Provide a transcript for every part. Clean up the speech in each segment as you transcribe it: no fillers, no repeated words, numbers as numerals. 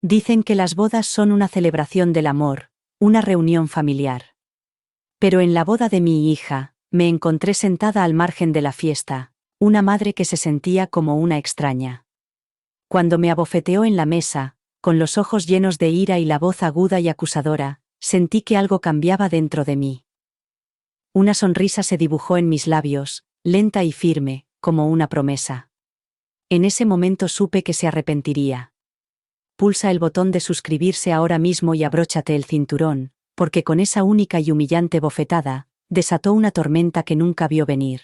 Dicen que las bodas son una celebración del amor, una reunión familiar. Pero en la boda de mi hija, me encontré sentada al margen de la fiesta, una madre que se sentía como una extraña. Cuando me abofeteó en la mesa, con los ojos llenos de ira y la voz aguda y acusadora, sentí que algo cambiaba dentro de mí. Una sonrisa se dibujó en mis labios, lenta y firme, como una promesa. En ese momento supe que se arrepentiría. Pulsa el botón de suscribirse ahora mismo y abróchate el cinturón, porque con esa única y humillante bofetada, desató una tormenta que nunca vio venir.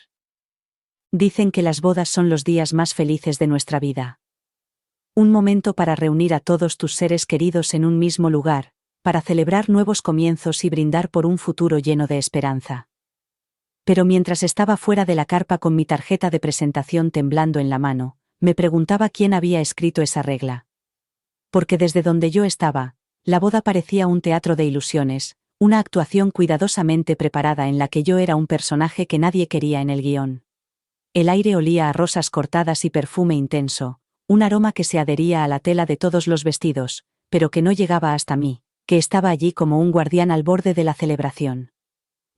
Dicen que las bodas son los días más felices de nuestra vida. Un momento para reunir a todos tus seres queridos en un mismo lugar, para celebrar nuevos comienzos y brindar por un futuro lleno de esperanza. Pero mientras estaba fuera de la carpa con mi tarjeta de presentación temblando en la mano, me preguntaba quién había escrito esa regla. Porque desde donde yo estaba, la boda parecía un teatro de ilusiones, una actuación cuidadosamente preparada en la que yo era un personaje que nadie quería en el guión. El aire olía a rosas cortadas y perfume intenso, un aroma que se adhería a la tela de todos los vestidos, pero que no llegaba hasta mí, que estaba allí como un guardián al borde de la celebración.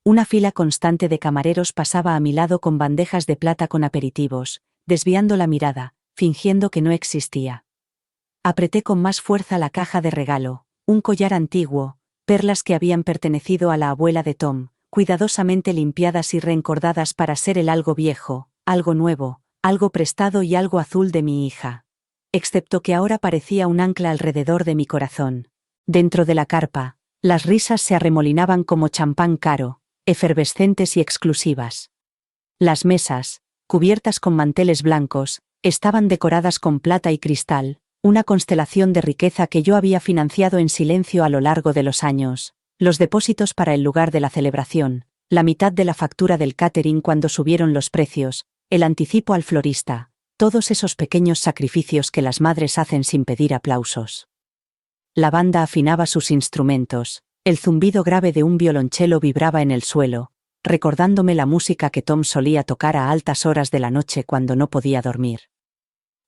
Una fila constante de camareros pasaba a mi lado con bandejas de plata con aperitivos, desviando la mirada, fingiendo que no existía. Apreté con más fuerza la caja de regalo, un collar antiguo, perlas que habían pertenecido a la abuela de Tom, cuidadosamente limpiadas y reencordadas para ser el algo viejo, algo nuevo, algo prestado y algo azul de mi hija. Excepto que ahora parecía un ancla alrededor de mi corazón. Dentro de la carpa, las risas se arremolinaban como champán caro, efervescentes y exclusivas. Las mesas, cubiertas con manteles blancos, estaban decoradas con plata y cristal, una constelación de riqueza que yo había financiado en silencio a lo largo de los años, los depósitos para el lugar de la celebración, la mitad de la factura del catering cuando subieron los precios, el anticipo al florista, todos esos pequeños sacrificios que las madres hacen sin pedir aplausos. La banda afinaba sus instrumentos, el zumbido grave de un violonchelo vibraba en el suelo, recordándome la música que Tom solía tocar a altas horas de la noche cuando no podía dormir.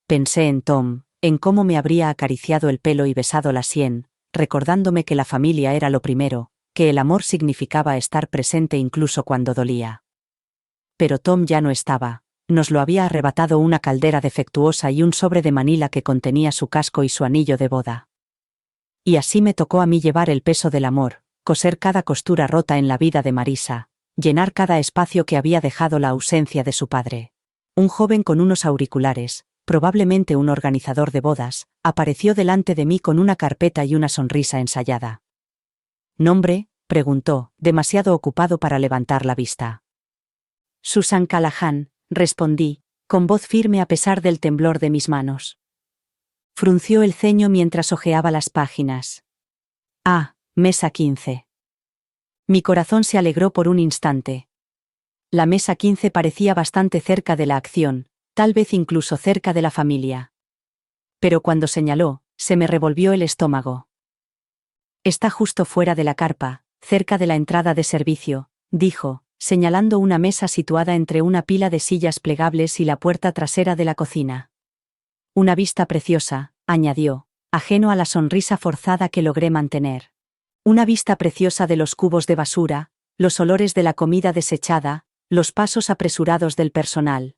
Pensé en Tom, en cómo me habría acariciado el pelo y besado la sien, recordándome que la familia era lo primero, que el amor significaba estar presente incluso cuando dolía. Pero Tom ya no estaba, nos lo había arrebatado una caldera defectuosa y un sobre de Manila que contenía su casco y su anillo de boda. Y así me tocó a mí llevar el peso del amor, coser cada costura rota en la vida de Marisa, llenar cada espacio que había dejado la ausencia de su padre. Un joven con unos auriculares, probablemente un organizador de bodas, apareció delante de mí con una carpeta y una sonrisa ensayada. ¿Nombre?, preguntó, demasiado ocupado para levantar la vista. Susan Callahan, respondí, con voz firme a pesar del temblor de mis manos. Frunció el ceño mientras hojeaba las páginas. Ah, mesa 15. Mi corazón se alegró por un instante. La mesa 15 parecía bastante cerca de la acción, tal vez incluso cerca de la familia. Pero cuando señaló, se me revolvió el estómago. Está justo fuera de la carpa, cerca de la entrada de servicio, dijo, señalando una mesa situada entre una pila de sillas plegables y la puerta trasera de la cocina. Una vista preciosa, añadió, ajeno a la sonrisa forzada que logré mantener. Una vista preciosa de los cubos de basura, los olores de la comida desechada, los pasos apresurados del personal.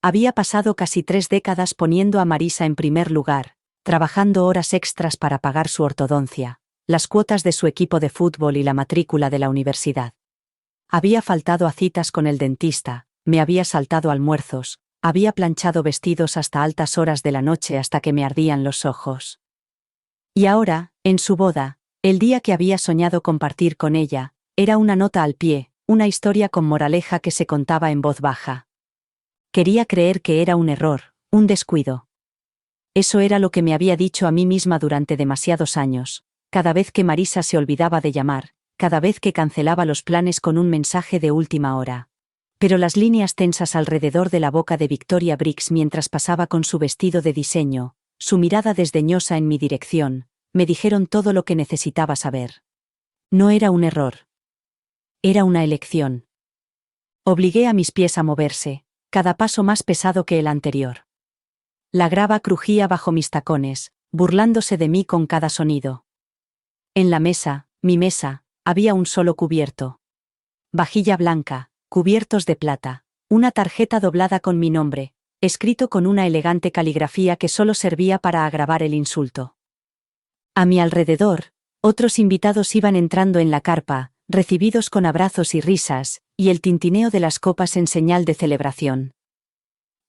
Había pasado casi 3 décadas poniendo a Marisa en primer lugar, trabajando horas extras para pagar su ortodoncia, las cuotas de su equipo de fútbol y la matrícula de la universidad. Había faltado a citas con el dentista, me había saltado almuerzos, había planchado vestidos hasta altas horas de la noche hasta que me ardían los ojos. Y ahora, en su boda, el día que había soñado compartir con ella, era una nota al pie, una historia con moraleja que se contaba en voz baja. Quería creer que era un error, un descuido. Eso era lo que me había dicho a mí misma durante demasiados años, cada vez que Marisa se olvidaba de llamar, cada vez que cancelaba los planes con un mensaje de última hora. Pero las líneas tensas alrededor de la boca de Victoria Briggs mientras pasaba con su vestido de diseño, su mirada desdeñosa en mi dirección, me dijeron todo lo que necesitaba saber. No era un error. Era una elección. Obligué a mis pies a moverse, cada paso más pesado que el anterior. La grava crujía bajo mis tacones, burlándose de mí con cada sonido. En la mesa, mi mesa, había un solo cubierto. Vajilla blanca, cubiertos de plata, una tarjeta doblada con mi nombre, escrito con una elegante caligrafía que solo servía para agravar el insulto. A mi alrededor, otros invitados iban entrando en la carpa, recibidos con abrazos y risas, y el tintineo de las copas en señal de celebración.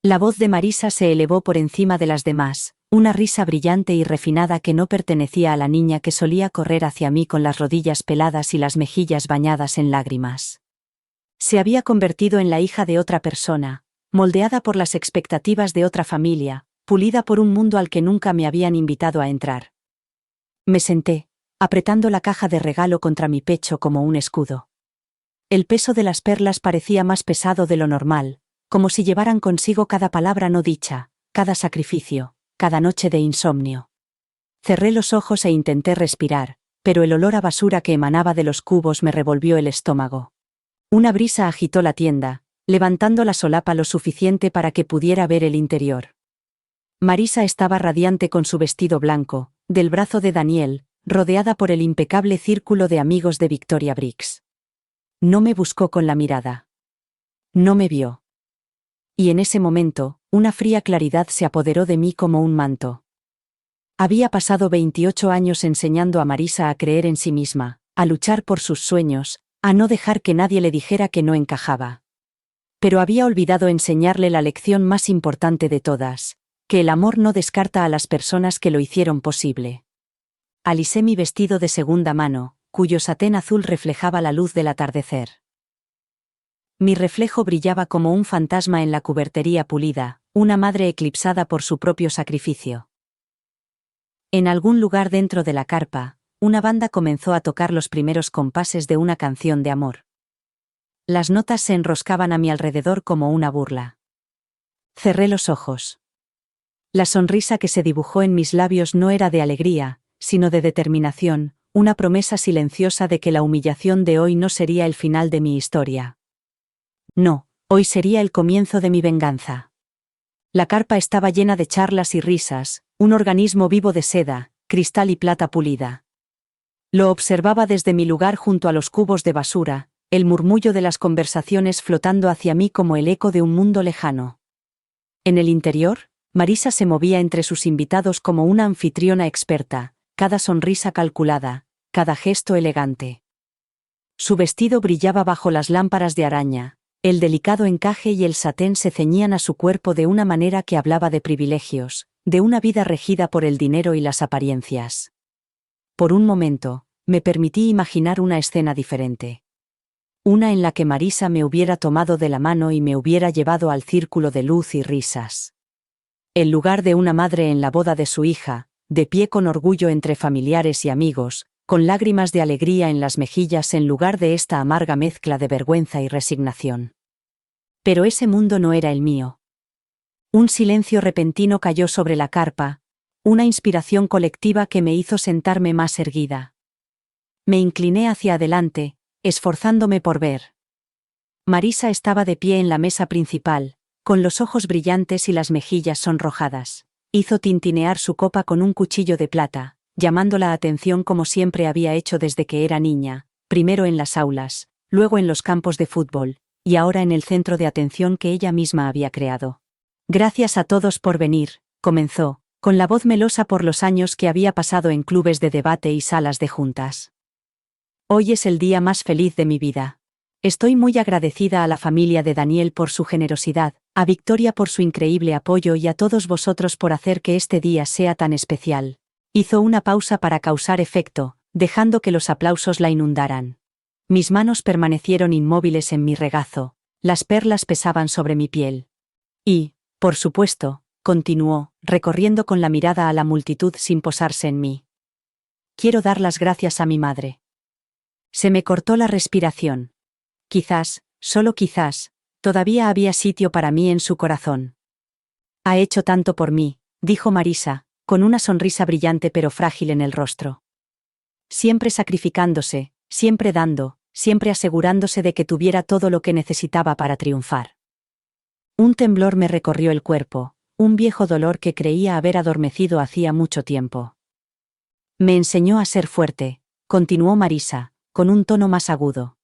La voz de Marisa se elevó por encima de las demás, una risa brillante y refinada que no pertenecía a la niña que solía correr hacia mí con las rodillas peladas y las mejillas bañadas en lágrimas. Se había convertido en la hija de otra persona, moldeada por las expectativas de otra familia, pulida por un mundo al que nunca me habían invitado a entrar. Me senté, apretando la caja de regalo contra mi pecho como un escudo. El peso de las perlas parecía más pesado de lo normal, como si llevaran consigo cada palabra no dicha, cada sacrificio, cada noche de insomnio. Cerré los ojos e intenté respirar, pero el olor a basura que emanaba de los cubos me revolvió el estómago. Una brisa agitó la tienda, levantando la solapa lo suficiente para que pudiera ver el interior. Marisa estaba radiante con su vestido blanco, del brazo de Daniel, rodeada por el impecable círculo de amigos de Victoria Briggs. No me buscó con la mirada. No me vio. Y en ese momento, una fría claridad se apoderó de mí como un manto. Había pasado 28 años enseñando a Marisa a creer en sí misma, a luchar por sus sueños, a no dejar que nadie le dijera que no encajaba. Pero había olvidado enseñarle la lección más importante de todas, que el amor no descarta a las personas que lo hicieron posible. Alisé mi vestido de segunda mano, cuyo satén azul reflejaba la luz del atardecer. Mi reflejo brillaba como un fantasma en la cubertería pulida, una madre eclipsada por su propio sacrificio. En algún lugar dentro de la carpa, una banda comenzó a tocar los primeros compases de una canción de amor. Las notas se enroscaban a mi alrededor como una burla. Cerré los ojos. La sonrisa que se dibujó en mis labios no era de alegría, sino de determinación, una promesa silenciosa de que la humillación de hoy no sería el final de mi historia. No, hoy sería el comienzo de mi venganza. La carpa estaba llena de charlas y risas, un organismo vivo de seda, cristal y plata pulida. Lo observaba desde mi lugar junto a los cubos de basura, el murmullo de las conversaciones flotando hacia mí como el eco de un mundo lejano. En el interior, Marisa se movía entre sus invitados como una anfitriona experta, cada sonrisa calculada, cada gesto elegante. Su vestido brillaba bajo las lámparas de araña, el delicado encaje y el satén se ceñían a su cuerpo de una manera que hablaba de privilegios, de una vida regida por el dinero y las apariencias. Por un momento, me permití imaginar una escena diferente. Una en la que Marisa me hubiera tomado de la mano y me hubiera llevado al círculo de luz y risas. En lugar de una madre en la boda de su hija, de pie con orgullo entre familiares y amigos, con lágrimas de alegría en las mejillas en lugar de esta amarga mezcla de vergüenza y resignación. Pero ese mundo no era el mío. Un silencio repentino cayó sobre la carpa, una inspiración colectiva que me hizo sentarme más erguida. Me incliné hacia adelante, esforzándome por ver. Marisa estaba de pie en la mesa principal, con los ojos brillantes y las mejillas sonrojadas. Hizo tintinear su copa con un cuchillo de plata, llamando la atención como siempre había hecho desde que era niña, primero en las aulas, luego en los campos de fútbol, y ahora en el centro de atención que ella misma había creado. Gracias a todos por venir, comenzó, con la voz melosa por los años que había pasado en clubes de debate y salas de juntas. Hoy es el día más feliz de mi vida. Estoy muy agradecida a la familia de Daniel por su generosidad, a Victoria por su increíble apoyo y a todos vosotros por hacer que este día sea tan especial. Hizo una pausa para causar efecto, dejando que los aplausos la inundaran. Mis manos permanecieron inmóviles en mi regazo, las perlas pesaban sobre mi piel. Y, por supuesto, continuó, recorriendo con la mirada a la multitud sin posarse en mí. Quiero dar las gracias a mi madre. Se me cortó la respiración. Quizás, solo quizás, todavía había sitio para mí en su corazón. Ha hecho tanto por mí, dijo Marisa, con una sonrisa brillante pero frágil en el rostro. Siempre sacrificándose, siempre dando, siempre asegurándose de que tuviera todo lo que necesitaba para triunfar. Un temblor me recorrió el cuerpo, un viejo dolor que creía haber adormecido hacía mucho tiempo. Me enseñó a ser fuerte, continuó Marisa, con un tono más agudo.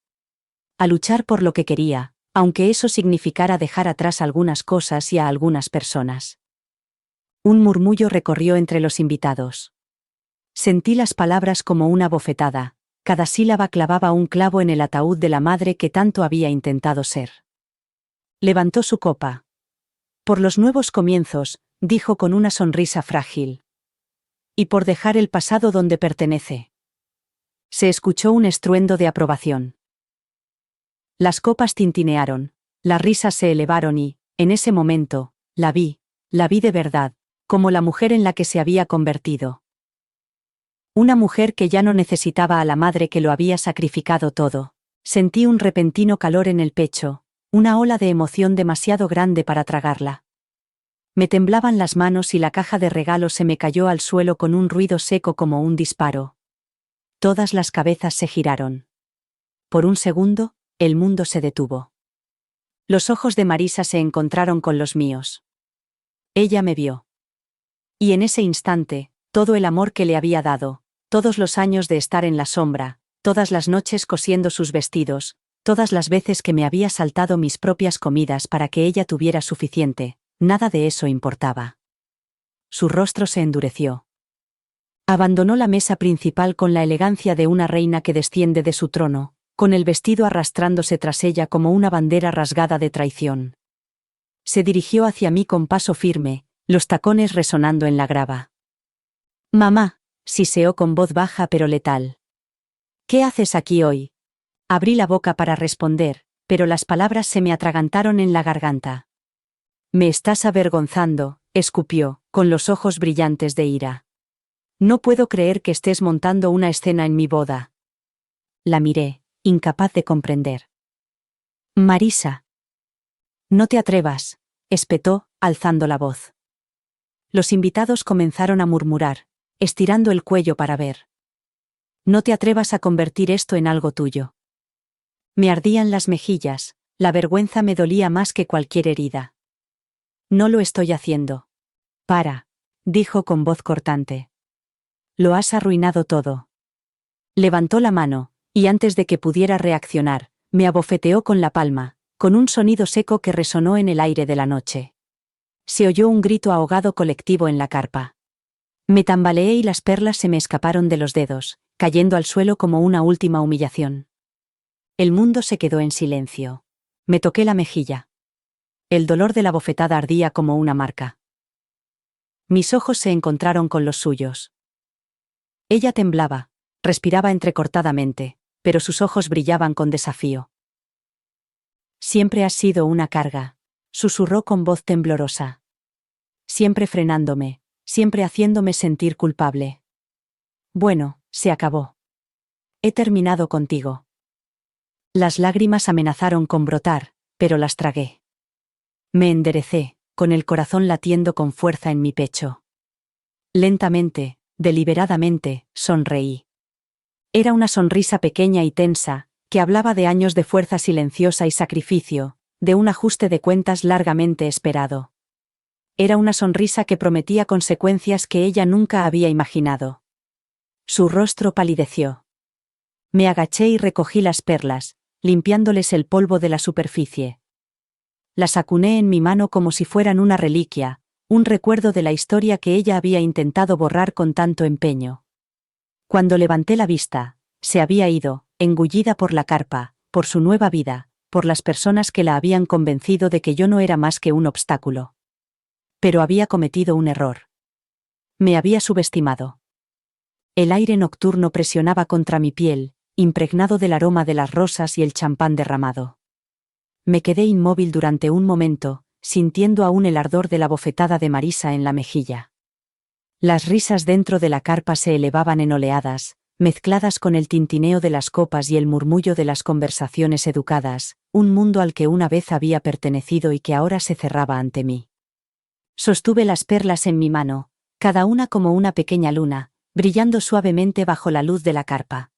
A luchar por lo que quería, aunque eso significara dejar atrás algunas cosas y a algunas personas. Un murmullo recorrió entre los invitados. Sentí las palabras como una bofetada, cada sílaba clavaba un clavo en el ataúd de la madre que tanto había intentado ser. Levantó su copa. Por los nuevos comienzos, dijo con una sonrisa frágil. Y por dejar el pasado donde pertenece. Se escuchó un estruendo de aprobación. Las copas tintinearon, las risas se elevaron y, en ese momento, la vi de verdad, como la mujer en la que se había convertido. Una mujer que ya no necesitaba a la madre que lo había sacrificado todo. Sentí un repentino calor en el pecho, una ola de emoción demasiado grande para tragarla. Me temblaban las manos y la caja de regalos se me cayó al suelo con un ruido seco como un disparo. Todas las cabezas se giraron. Por un segundo, el mundo se detuvo. Los ojos de Marisa se encontraron con los míos. Ella me vio. Y en ese instante, todo el amor que le había dado, todos los años de estar en la sombra, todas las noches cosiendo sus vestidos, todas las veces que me había saltado mis propias comidas para que ella tuviera suficiente, nada de eso importaba. Su rostro se endureció. Abandonó la mesa principal con la elegancia de una reina que desciende de su trono, con el vestido arrastrándose tras ella como una bandera rasgada de traición. Se dirigió hacia mí con paso firme, los tacones resonando en la grava. «Mamá», siseó con voz baja pero letal. «¿Qué haces aquí hoy?» Abrí la boca para responder, pero las palabras se me atragantaron en la garganta. «Me estás avergonzando», escupió, con los ojos brillantes de ira. «No puedo creer que estés montando una escena en mi boda». La miré, incapaz de comprender. «Marisa». «No te atrevas», espetó, alzando la voz. Los invitados comenzaron a murmurar, estirando el cuello para ver. «No te atrevas a convertir esto en algo tuyo». Me ardían las mejillas, la vergüenza me dolía más que cualquier herida. «No lo estoy haciendo». «Para», dijo con voz cortante. «Lo has arruinado todo». Levantó la mano, y antes de que pudiera reaccionar, me abofeteó con la palma, con un sonido seco que resonó en el aire de la noche. Se oyó un grito ahogado colectivo en la carpa. Me tambaleé y las perlas se me escaparon de los dedos, cayendo al suelo como una última humillación. El mundo se quedó en silencio. Me toqué la mejilla. El dolor de la bofetada ardía como una marca. Mis ojos se encontraron con los suyos. Ella temblaba, respiraba entrecortadamente, pero sus ojos brillaban con desafío. «Siempre has sido una carga», susurró con voz temblorosa. «Siempre frenándome, siempre haciéndome sentir culpable. Bueno, se acabó. He terminado contigo». Las lágrimas amenazaron con brotar, pero las tragué. Me enderecé, con el corazón latiendo con fuerza en mi pecho. Lentamente, deliberadamente, sonreí. Era una sonrisa pequeña y tensa, que hablaba de años de fuerza silenciosa y sacrificio, de un ajuste de cuentas largamente esperado. Era una sonrisa que prometía consecuencias que ella nunca había imaginado. Su rostro palideció. Me agaché y recogí las perlas, limpiándoles el polvo de la superficie. Las acuné en mi mano como si fueran una reliquia, un recuerdo de la historia que ella había intentado borrar con tanto empeño. Cuando levanté la vista, se había ido, engullida por la carpa, por su nueva vida, por las personas que la habían convencido de que yo no era más que un obstáculo. Pero había cometido un error. Me había subestimado. El aire nocturno presionaba contra mi piel, impregnado del aroma de las rosas y el champán derramado. Me quedé inmóvil durante un momento, sintiendo aún el ardor de la bofetada de Marisa en la mejilla. Las risas dentro de la carpa se elevaban en oleadas, mezcladas con el tintineo de las copas y el murmullo de las conversaciones educadas, un mundo al que una vez había pertenecido y que ahora se cerraba ante mí. Sostuve las perlas en mi mano, cada una como una pequeña luna, brillando suavemente bajo la luz de la carpa.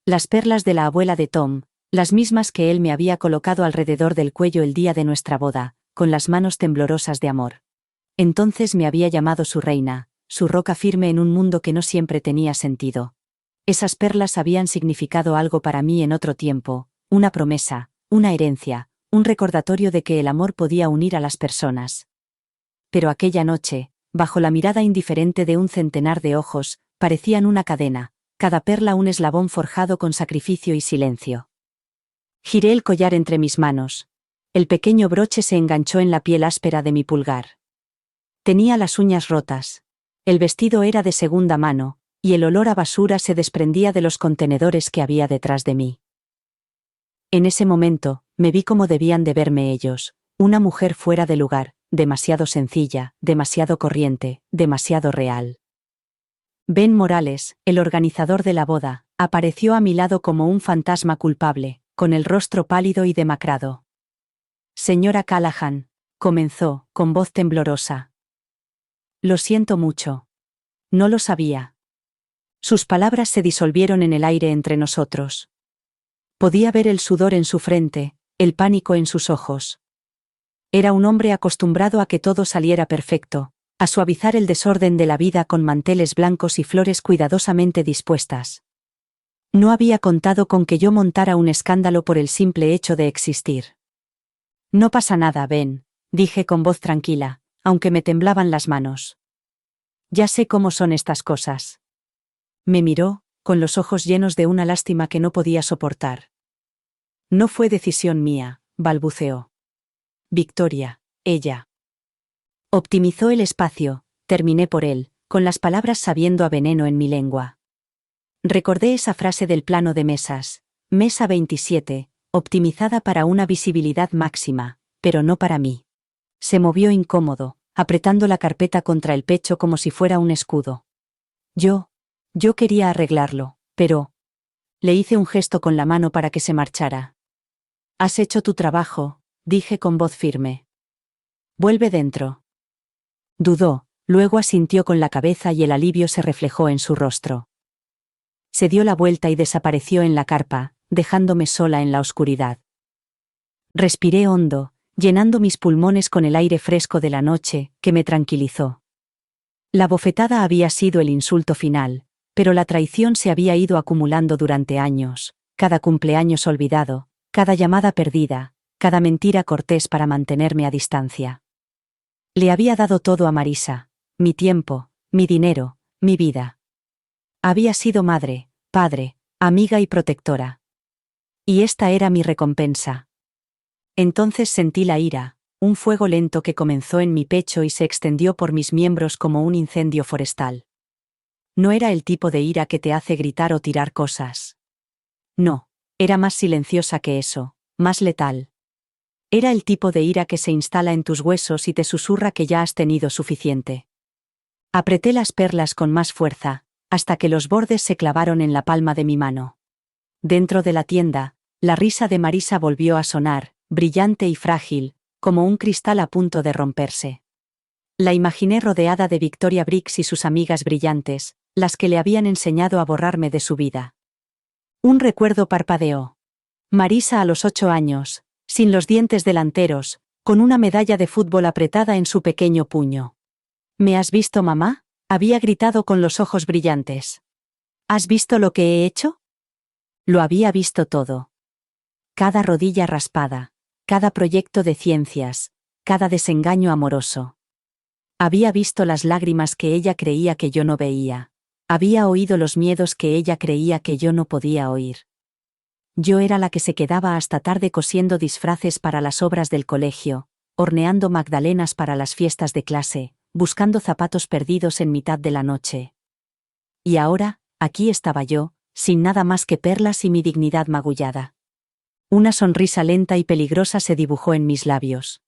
Las perlas de la abuela de Tom, las mismas que él me había colocado alrededor del cuello el día de nuestra boda, con las manos temblorosas de amor. Entonces me había llamado su reina, su roca firme en un mundo que no siempre tenía sentido. Esas perlas habían significado algo para mí en otro tiempo, una promesa, una herencia, un recordatorio de que el amor podía unir a las personas. Pero aquella noche, bajo la mirada indiferente de un centenar de ojos, parecían una cadena, cada perla un eslabón forjado con sacrificio y silencio. Giré el collar entre mis manos. El pequeño broche se enganchó en la piel áspera de mi pulgar. Tenía las uñas rotas. El vestido era de segunda mano, y el olor a basura se desprendía de los contenedores que había detrás de mí. En ese momento, me vi como debían de verme ellos, una mujer fuera de lugar, demasiado sencilla, demasiado corriente, demasiado real. Ben Morales, el organizador de la boda, apareció a mi lado como un fantasma culpable, con el rostro pálido y demacrado. Señora Callahan, comenzó, con voz temblorosa. Lo siento mucho. No lo sabía. Sus palabras se disolvieron en el aire entre nosotros. Podía ver el sudor en su frente, el pánico en sus ojos. Era un hombre acostumbrado a que todo saliera perfecto, a suavizar el desorden de la vida con manteles blancos y flores cuidadosamente dispuestas. No había contado con que yo montara un escándalo por el simple hecho de existir. No pasa nada, Ben, dije con voz tranquila, aunque me temblaban las manos. Ya sé cómo son estas cosas. Me miró, con los ojos llenos de una lástima que no podía soportar. No fue decisión mía, balbuceó. Victoria, ella. Optimizó el espacio, terminé por él, con las palabras sabiendo a veneno en mi lengua. Recordé esa frase del plano de mesas, mesa 27, optimizada para una visibilidad máxima, pero no para mí. Se movió incómodo, apretando la carpeta contra el pecho como si fuera un escudo. Yo quería arreglarlo, pero... Le hice un gesto con la mano para que se marchara. Has hecho tu trabajo, dije con voz firme. Vuelve dentro. Dudó, luego asintió con la cabeza y el alivio se reflejó en su rostro. Se dio la vuelta y desapareció en la carpa, dejándome sola en la oscuridad. Respiré hondo, llenando mis pulmones con el aire fresco de la noche, que me tranquilizó. La bofetada había sido el insulto final, pero la traición se había ido acumulando durante años, cada cumpleaños olvidado, cada llamada perdida, cada mentira cortés para mantenerme a distancia. Le había dado todo a Marisa, mi tiempo, mi dinero, mi vida. Había sido madre, padre, amiga y protectora. Y esta era mi recompensa. Entonces sentí la ira, un fuego lento que comenzó en mi pecho y se extendió por mis miembros como un incendio forestal. No era el tipo de ira que te hace gritar o tirar cosas. No, era más silenciosa que eso, más letal. Era el tipo de ira que se instala en tus huesos y te susurra que ya has tenido suficiente. Apreté las perlas con más fuerza, hasta que los bordes se clavaron en la palma de mi mano. Dentro de la tienda, la risa de Marisa volvió a sonar, brillante y frágil, como un cristal a punto de romperse. La imaginé rodeada de Victoria Briggs y sus amigas brillantes, las que le habían enseñado a borrarme de su vida. Un recuerdo parpadeó. Marisa a los 8 años, sin los dientes delanteros, con una medalla de fútbol apretada en su pequeño puño. ¿Me has visto, mamá?, había gritado con los ojos brillantes. ¿Has visto lo que he hecho? Lo había visto todo. Cada rodilla raspada, cada proyecto de ciencias, cada desengaño amoroso. Había visto las lágrimas que ella creía que yo no veía. Había oído los miedos que ella creía que yo no podía oír. Yo era la que se quedaba hasta tarde cosiendo disfraces para las obras del colegio, horneando magdalenas para las fiestas de clase, buscando zapatos perdidos en mitad de la noche. Y ahora, aquí estaba yo, sin nada más que perlas y mi dignidad magullada. Una sonrisa lenta y peligrosa se dibujó en mis labios.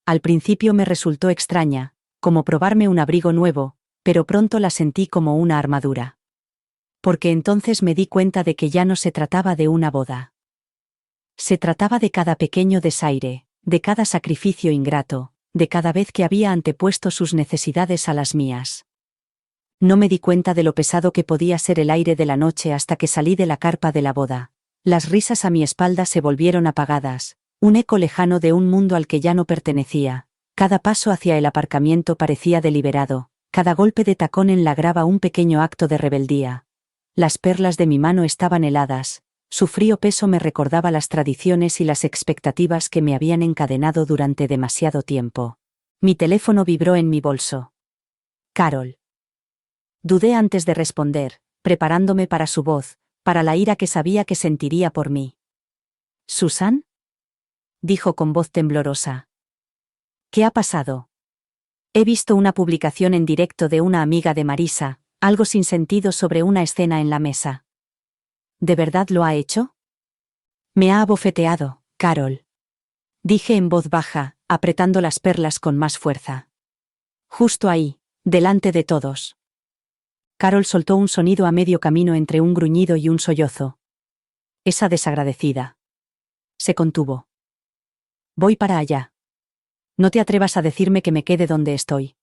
Al principio me resultó extraña, como probarme un abrigo nuevo, pero pronto la sentí como una armadura. Porque entonces me di cuenta de que ya no se trataba de una boda. Se trataba de cada pequeño desaire, de cada sacrificio ingrato, de cada vez que había antepuesto sus necesidades a las mías. No me di cuenta de lo pesado que podía ser el aire de la noche hasta que salí de la carpa de la boda. Las risas a mi espalda se volvieron apagadas, un eco lejano de un mundo al que ya no pertenecía, Cada paso hacia el aparcamiento parecía deliberado, cada golpe de tacón en la grava un pequeño acto de rebeldía. Las perlas de mi mano estaban heladas, su frío peso me recordaba las tradiciones y las expectativas que me habían encadenado durante demasiado tiempo. Mi teléfono vibró en mi bolso. Carol. Dudé antes de responder, preparándome para su voz, para la ira que sabía que sentiría por mí. ¿Susan? Dijo con voz temblorosa. ¿Qué ha pasado? He visto una publicación en directo de una amiga de Marisa, algo sin sentido sobre una escena en la mesa. ¿De verdad lo ha hecho? Me ha abofeteado, Carol. Dije en voz baja, apretando las perlas con más fuerza. Justo ahí, delante de todos. Carol soltó un sonido a medio camino entre un gruñido y un sollozo. Esa desagradecida. Se contuvo. Voy para allá. No te atrevas a decirme que me quede donde estoy.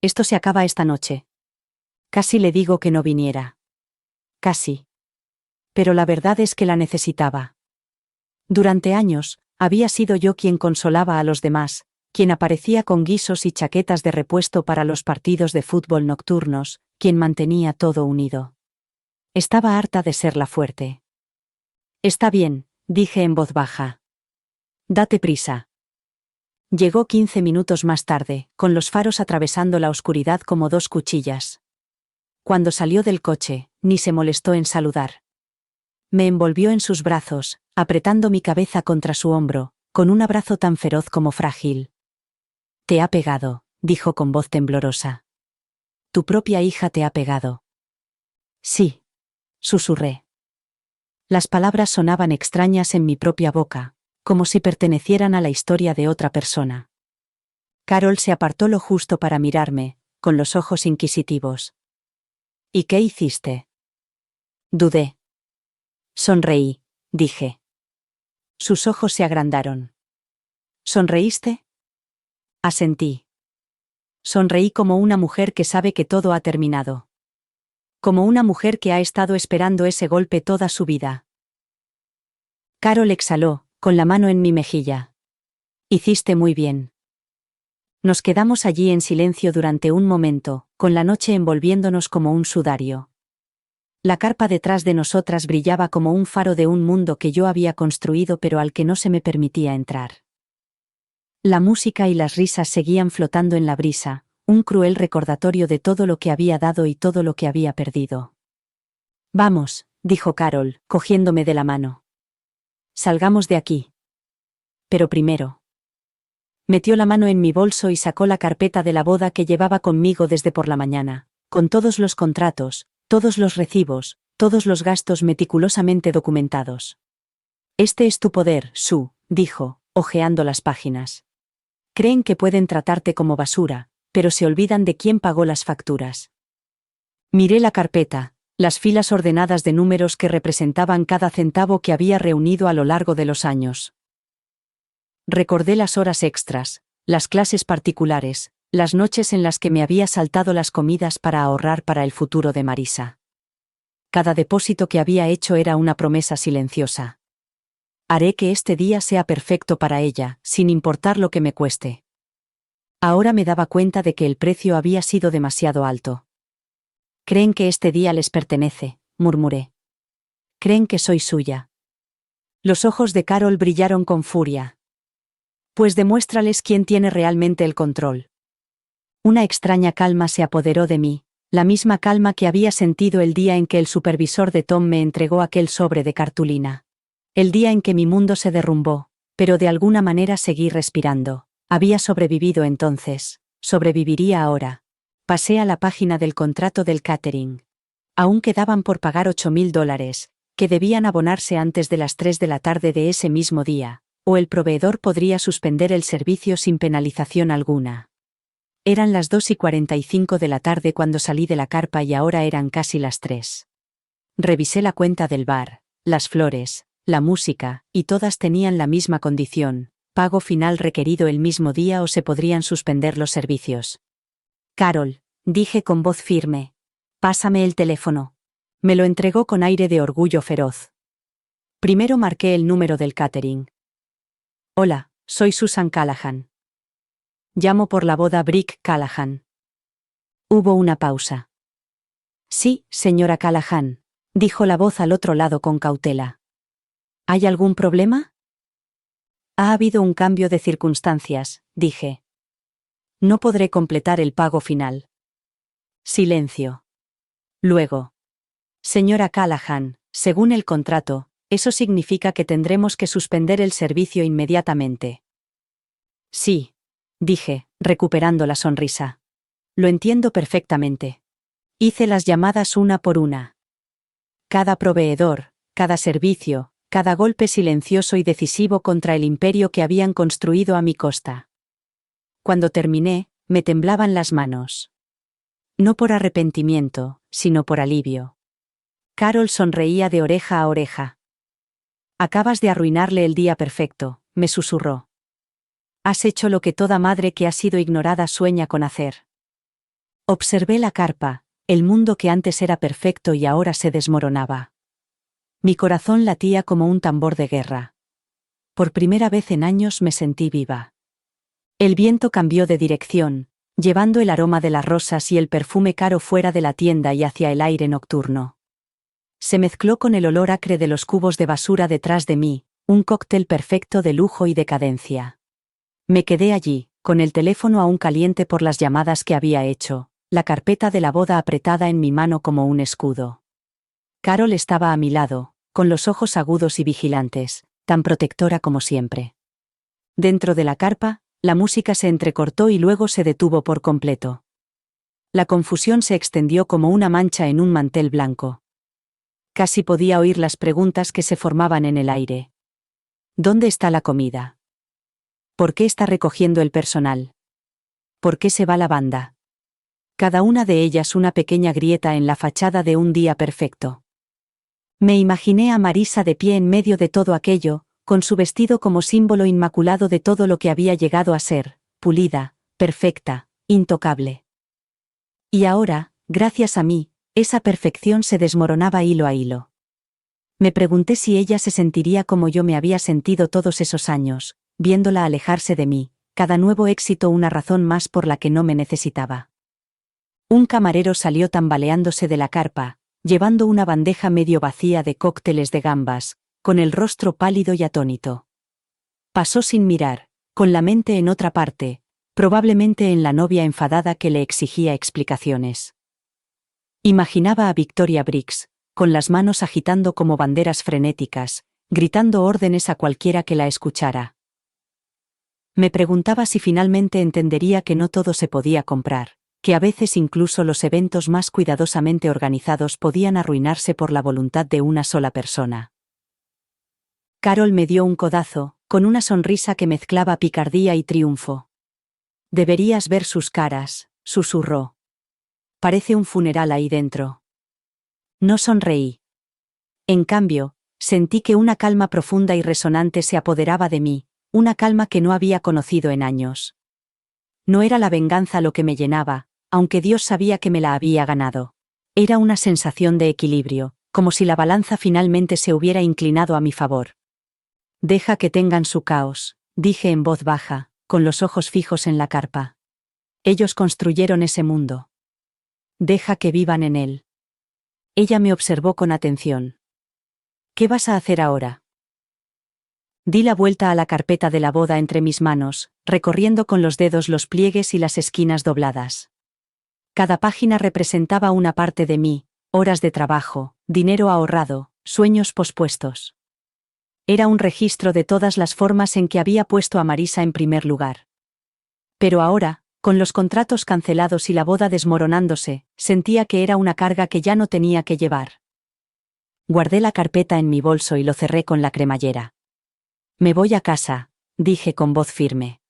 Esto se acaba esta noche. Casi le digo que no viniera. Casi. Pero la verdad es que la necesitaba. Durante años, había sido yo quien consolaba a los demás, quien aparecía con guisos y chaquetas de repuesto para los partidos de fútbol nocturnos, quien mantenía todo unido. Estaba harta de ser la fuerte. Está bien, dije en voz baja. Date prisa. Llegó 15 minutos más tarde, con los faros atravesando la oscuridad como dos cuchillas. Cuando salió del coche, ni se molestó en saludar. Me envolvió en sus brazos, apretando mi cabeza contra su hombro, con un abrazo tan feroz como frágil. Te ha pegado, dijo con voz temblorosa. Tu propia hija te ha pegado. Sí. Susurré. Las palabras sonaban extrañas en mi propia boca, como si pertenecieran a la historia de otra persona. Carol se apartó lo justo para mirarme, con los ojos inquisitivos. ¿Y qué hiciste? Dudé. Sonreí, dije. Sus ojos se agrandaron. ¿Sonreíste? Asentí. Sonreí como una mujer que sabe que todo ha terminado. Como una mujer que ha estado esperando ese golpe toda su vida. Carol exhaló, con la mano en mi mejilla. Hiciste muy bien. Nos quedamos allí en silencio durante un momento, con la noche envolviéndonos como un sudario. La carpa detrás de nosotras brillaba como un faro de un mundo que yo había construido pero al que no se me permitía entrar. La música y las risas seguían flotando en la brisa, un cruel recordatorio de todo lo que había dado y todo lo que había perdido. Vamos, dijo Carol, cogiéndome de la mano. Salgamos de aquí. Pero primero. Metió la mano en mi bolso y sacó la carpeta de la boda que llevaba conmigo desde por la mañana, con todos los contratos, todos los recibos, todos los gastos meticulosamente documentados. Este es tu poder, Sue, dijo, hojeando las páginas. Creen que pueden tratarte como basura, pero se olvidan de quién pagó las facturas. Miré la carpeta, las filas ordenadas de números que representaban cada centavo que había reunido a lo largo de los años. Recordé las horas extras, las clases particulares, las noches en las que me había saltado las comidas para ahorrar para el futuro de Marisa. Cada depósito que había hecho era una promesa silenciosa. Haré que este día sea perfecto para ella, sin importar lo que me cueste. Ahora me daba cuenta de que el precio había sido demasiado alto. Creen que este día les pertenece, murmuré. Creen que soy suya. Los ojos de Carol brillaron con furia. Pues demuéstrales quién tiene realmente el control. Una extraña calma se apoderó de mí, la misma calma que había sentido el día en que el supervisor de Tom me entregó aquel sobre de cartulina. El día en que mi mundo se derrumbó, pero de alguna manera seguí respirando. Había sobrevivido entonces, sobreviviría ahora. Pasé a la página del contrato del catering. Aún quedaban por pagar $8,000, que debían abonarse antes de las 3 de la tarde de ese mismo día, o el proveedor podría suspender el servicio sin penalización alguna. Eran las 2:45 de la tarde cuando salí de la carpa y ahora eran casi las 3. Revisé la cuenta del bar, las flores, la música, y todas tenían la misma condición: pago final requerido el mismo día o se podrían suspender los servicios. Carol, dije con voz firme, pásame el teléfono. Me lo entregó con aire de orgullo feroz. Primero marqué el número del catering. Hola, soy Susan Callahan. Llamo por la boda Brick Callahan. Hubo una pausa. Sí, señora Callahan, dijo la voz al otro lado con cautela. ¿Hay algún problema? Ha habido un cambio de circunstancias, dije. No podré completar el pago final. Silencio. Luego. Señora Callahan, según el contrato, eso significa que tendremos que suspender el servicio inmediatamente. Sí, dije, recuperando la sonrisa. Lo entiendo perfectamente. Hice las llamadas una por una. Cada proveedor, cada servicio, cada golpe silencioso y decisivo contra el imperio que habían construido a mi costa. Cuando terminé, me temblaban las manos. No por arrepentimiento, sino por alivio. Carol sonreía de oreja a oreja. Acabas de arruinarle el día perfecto, me susurró. Has hecho lo que toda madre que ha sido ignorada sueña con hacer. Observé la carpa, el mundo que antes era perfecto y ahora se desmoronaba. Mi corazón latía como un tambor de guerra. Por primera vez en años me sentí viva. El viento cambió de dirección, llevando el aroma de las rosas y el perfume caro fuera de la tienda y hacia el aire nocturno. Se mezcló con el olor acre de los cubos de basura detrás de mí, un cóctel perfecto de lujo y decadencia. Me quedé allí, con el teléfono aún caliente por las llamadas que había hecho, la carpeta de la boda apretada en mi mano como un escudo. Carol estaba a mi lado, con los ojos agudos y vigilantes, tan protectora como siempre. Dentro de la carpa, la música se entrecortó y luego se detuvo por completo. La confusión se extendió como una mancha en un mantel blanco. Casi podía oír las preguntas que se formaban en el aire. ¿Dónde está la comida? ¿Por qué está recogiendo el personal? ¿Por qué se va la banda? Cada una de ellas una pequeña grieta en la fachada de un día perfecto. Me imaginé a Marisa de pie en medio de todo aquello, con su vestido como símbolo inmaculado de todo lo que había llegado a ser, pulida, perfecta, intocable. Y ahora, gracias a mí, esa perfección se desmoronaba hilo a hilo. Me pregunté si ella se sentiría como yo me había sentido todos esos años, viéndola alejarse de mí, cada nuevo éxito una razón más por la que no me necesitaba. Un camarero salió tambaleándose de la carpa, llevando una bandeja medio vacía de cócteles de gambas, con el rostro pálido y atónito. Pasó sin mirar, con la mente en otra parte, probablemente en la novia enfadada que le exigía explicaciones. Imaginaba a Victoria Briggs, con las manos agitando como banderas frenéticas, gritando órdenes a cualquiera que la escuchara. Me preguntaba si finalmente entendería que no todo se podía comprar, que a veces incluso los eventos más cuidadosamente organizados podían arruinarse por la voluntad de una sola persona. Carol me dio un codazo, con una sonrisa que mezclaba picardía y triunfo. Deberías ver sus caras, susurró. Parece un funeral ahí dentro. No sonreí. En cambio, sentí que una calma profunda y resonante se apoderaba de mí, una calma que no había conocido en años. No era la venganza lo que me llenaba, aunque Dios sabía que me la había ganado. Era una sensación de equilibrio, como si la balanza finalmente se hubiera inclinado a mi favor. Deja que tengan su caos, dije en voz baja, con los ojos fijos en la carpa. Ellos construyeron ese mundo. Deja que vivan en él. Ella me observó con atención. ¿Qué vas a hacer ahora? Di la vuelta a la carpeta de la boda entre mis manos, recorriendo con los dedos los pliegues y las esquinas dobladas. Cada página representaba una parte de mí, horas de trabajo, dinero ahorrado, sueños pospuestos. Era un registro de todas las formas en que había puesto a Marisa en primer lugar. Pero ahora, con los contratos cancelados y la boda desmoronándose, sentía que era una carga que ya no tenía que llevar. Guardé la carpeta en mi bolso y lo cerré con la cremallera. Me voy a casa, dije con voz firme.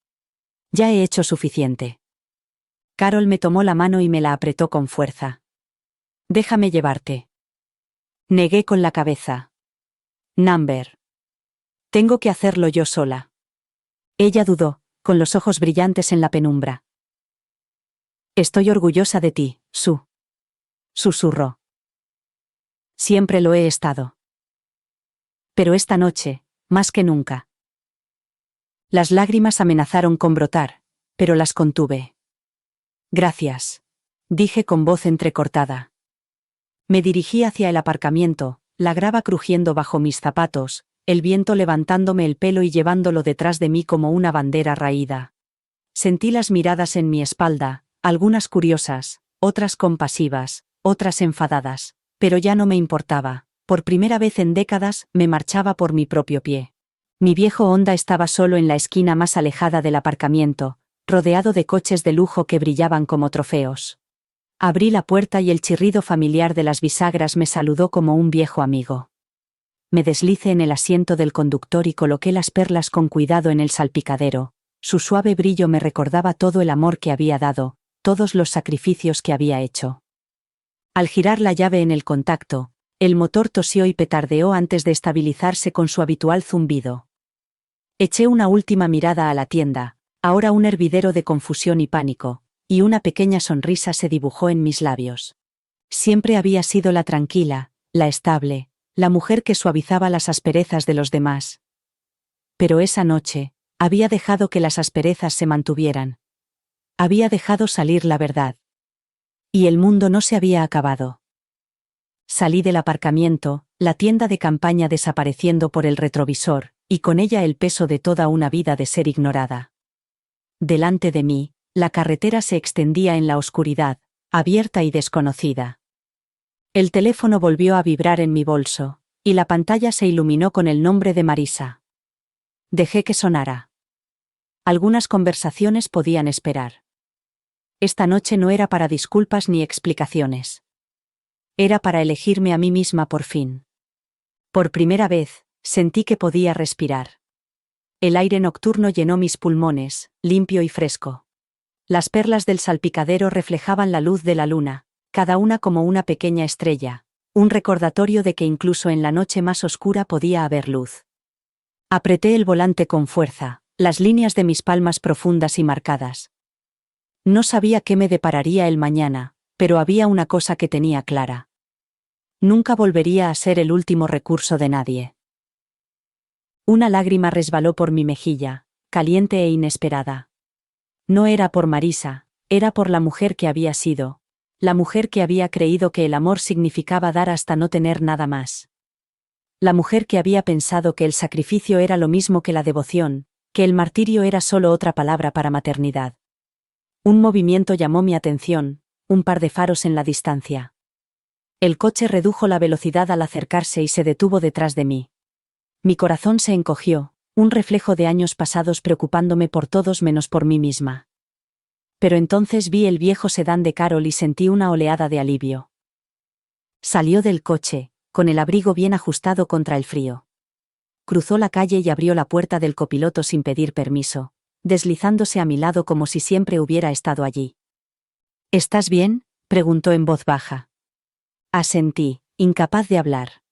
Ya he hecho suficiente. Carol me tomó la mano y me la apretó con fuerza. Déjame llevarte. Negué con la cabeza. Number. Tengo que hacerlo yo sola. Ella dudó, con los ojos brillantes en la penumbra. Estoy orgullosa de ti, Sue. Susurró. Siempre lo he estado. Pero esta noche, más que nunca. Las lágrimas amenazaron con brotar, pero las contuve. Gracias, dije con voz entrecortada. Me dirigí hacia el aparcamiento, la grava crujiendo bajo mis zapatos, el viento levantándome el pelo y llevándolo detrás de mí como una bandera raída. Sentí las miradas en mi espalda, algunas curiosas, otras compasivas, otras enfadadas, pero ya no me importaba. Por primera vez en décadas me marchaba por mi propio pie. Mi viejo Honda estaba solo en la esquina más alejada del aparcamiento, rodeado de coches de lujo que brillaban como trofeos. Abrí la puerta y el chirrido familiar de las bisagras me saludó como un viejo amigo. Me deslicé en el asiento del conductor y coloqué las perlas con cuidado en el salpicadero. Su suave brillo me recordaba todo el amor que había dado, todos los sacrificios que había hecho. Al girar la llave en el contacto, el motor tosió y petardeó antes de estabilizarse con su habitual zumbido. Eché una última mirada a la tienda, ahora un hervidero de confusión y pánico, y una pequeña sonrisa se dibujó en mis labios. Siempre había sido la tranquila, la estable, la mujer que suavizaba las asperezas de los demás. Pero esa noche, había dejado que las asperezas se mantuvieran. Había dejado salir la verdad. Y el mundo no se había acabado. Salí del aparcamiento, la tienda de campaña desapareciendo por el retrovisor, y con ella el peso de toda una vida de ser ignorada. Delante de mí, la carretera se extendía en la oscuridad, abierta y desconocida. El teléfono volvió a vibrar en mi bolso, y la pantalla se iluminó con el nombre de Marisa. Dejé que sonara. Algunas conversaciones podían esperar. Esta noche no era para disculpas ni explicaciones. Era para elegirme a mí misma por fin. Por primera vez, sentí que podía respirar. El aire nocturno llenó mis pulmones, limpio y fresco. Las perlas del salpicadero reflejaban la luz de la luna, cada una como una pequeña estrella, un recordatorio de que incluso en la noche más oscura podía haber luz. Apreté el volante con fuerza, las líneas de mis palmas profundas y marcadas. No sabía qué me depararía el mañana, pero había una cosa que tenía clara. Nunca volvería a ser el último recurso de nadie. Una lágrima resbaló por mi mejilla, caliente e inesperada. No era por Marisa, era por la mujer que había sido, la mujer que había creído que el amor significaba dar hasta no tener nada más. La mujer que había pensado que el sacrificio era lo mismo que la devoción, que el martirio era solo otra palabra para maternidad. Un movimiento llamó mi atención, un par de faros en la distancia. El coche redujo la velocidad al acercarse y se detuvo detrás de mí. Mi corazón se encogió, un reflejo de años pasados preocupándome por todos menos por mí misma. Pero entonces vi el viejo sedán de Carol y sentí una oleada de alivio. Salió del coche, con el abrigo bien ajustado contra el frío. Cruzó la calle y abrió la puerta del copiloto sin pedir permiso, deslizándose a mi lado como si siempre hubiera estado allí. ¿Estás bien?, preguntó en voz baja. Asentí, incapaz de hablar.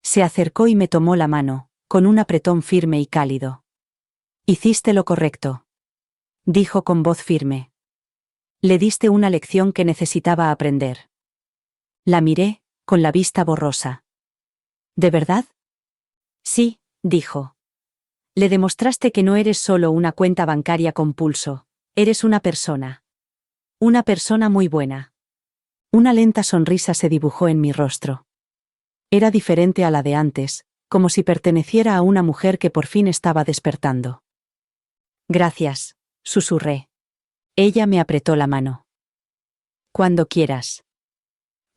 Se acercó y me tomó la mano, con un apretón firme y cálido. Hiciste lo correcto, dijo con voz firme. Le diste una lección que necesitaba aprender. La miré, con la vista borrosa. ¿De verdad? Sí, dijo. Le demostraste que no eres solo una cuenta bancaria con pulso, eres una persona. Una persona muy buena. Una lenta sonrisa se dibujó en mi rostro. Era diferente a la de antes, como si perteneciera a una mujer que por fin estaba despertando. Gracias, susurré. Ella me apretó la mano. Cuando quieras.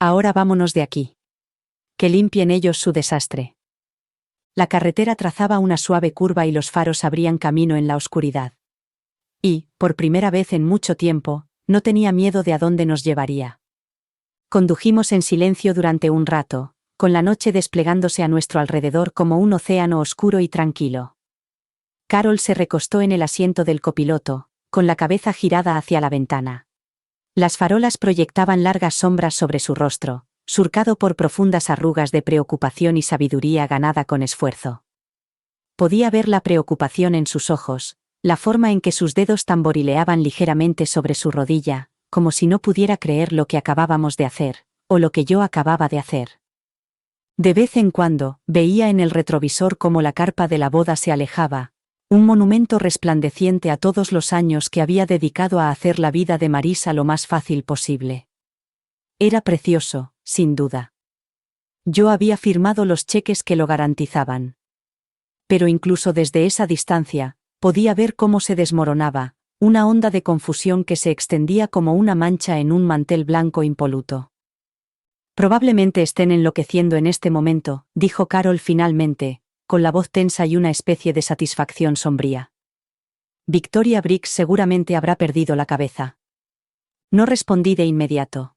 Ahora vámonos de aquí. Que limpien ellos su desastre. La carretera trazaba una suave curva y los faros abrían camino en la oscuridad. Y, por primera vez en mucho tiempo, no tenía miedo de a dónde nos llevaría. Condujimos en silencio durante un rato, con la noche desplegándose a nuestro alrededor como un océano oscuro y tranquilo. Carol se recostó en el asiento del copiloto, con la cabeza girada hacia la ventana. Las farolas proyectaban largas sombras sobre su rostro, surcado por profundas arrugas de preocupación y sabiduría ganada con esfuerzo. Podía ver la preocupación en sus ojos, la forma en que sus dedos tamborileaban ligeramente sobre su rodilla, como si no pudiera creer lo que acabábamos de hacer, o lo que yo acababa de hacer. De vez en cuando, veía en el retrovisor cómo la carpa de la boda se alejaba, Un monumento resplandeciente a todos los años que había dedicado a hacer la vida de Marisa lo más fácil posible. Era precioso, sin duda. Yo había firmado los cheques que lo garantizaban. Pero incluso desde esa distancia, podía ver cómo se desmoronaba, una onda de confusión que se extendía como una mancha en un mantel blanco impoluto. Probablemente estén enloqueciendo en este momento, dijo Carol finalmente, con la voz tensa y una especie de satisfacción sombría. Victoria Briggs seguramente habrá perdido la cabeza. No respondí de inmediato.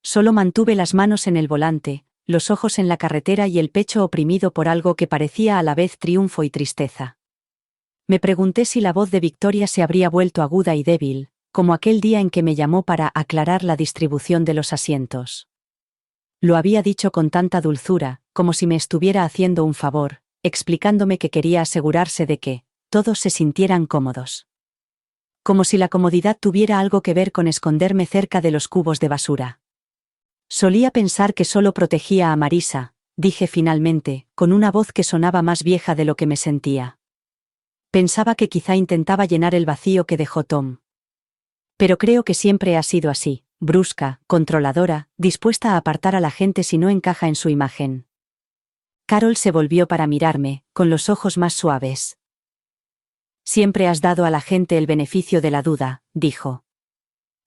Solo mantuve las manos en el volante, los ojos en la carretera y el pecho oprimido por algo que parecía a la vez triunfo y tristeza. Me pregunté si la voz de Victoria se habría vuelto aguda y débil, como aquel día en que me llamó para aclarar la distribución de los asientos. Lo había dicho con tanta dulzura, como si me estuviera haciendo un favor, explicándome que quería asegurarse de que todos se sintieran cómodos. Como si la comodidad tuviera algo que ver con esconderme cerca de los cubos de basura. Solía pensar que solo protegía a Marisa, dije finalmente, con una voz que sonaba más vieja de lo que me sentía. Pensaba que quizá intentaba llenar el vacío que dejó Tom. Pero creo que siempre ha sido así, brusca, controladora, dispuesta a apartar a la gente si no encaja en su imagen. Carol se volvió para mirarme, con los ojos más suaves. Siempre has dado a la gente el beneficio de la duda, dijo.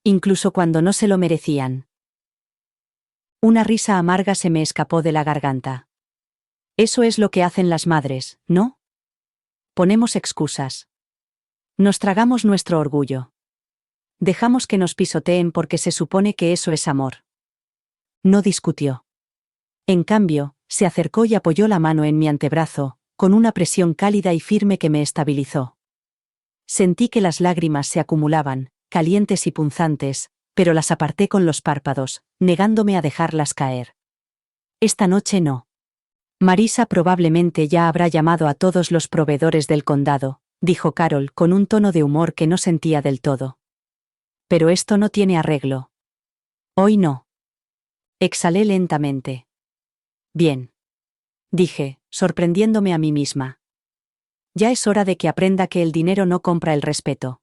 Incluso cuando no se lo merecían. Una risa amarga se me escapó de la garganta. Eso es lo que hacen las madres, ¿no? Ponemos excusas. Nos tragamos nuestro orgullo. Dejamos que nos pisoteen porque se supone que eso es amor. No discutió. En cambio, se acercó y apoyó la mano en mi antebrazo, con una presión cálida y firme que me estabilizó. Sentí que las lágrimas se acumulaban, calientes y punzantes, pero las aparté con los párpados, negándome a dejarlas caer. Esta noche no. Marisa probablemente ya habrá llamado a todos los proveedores del condado, dijo Carol con un tono de humor que no sentía del todo. Pero esto no tiene arreglo. Hoy no. Exhalé lentamente. Bien. Dije, sorprendiéndome a mí misma. Ya es hora de que aprenda que el dinero no compra el respeto.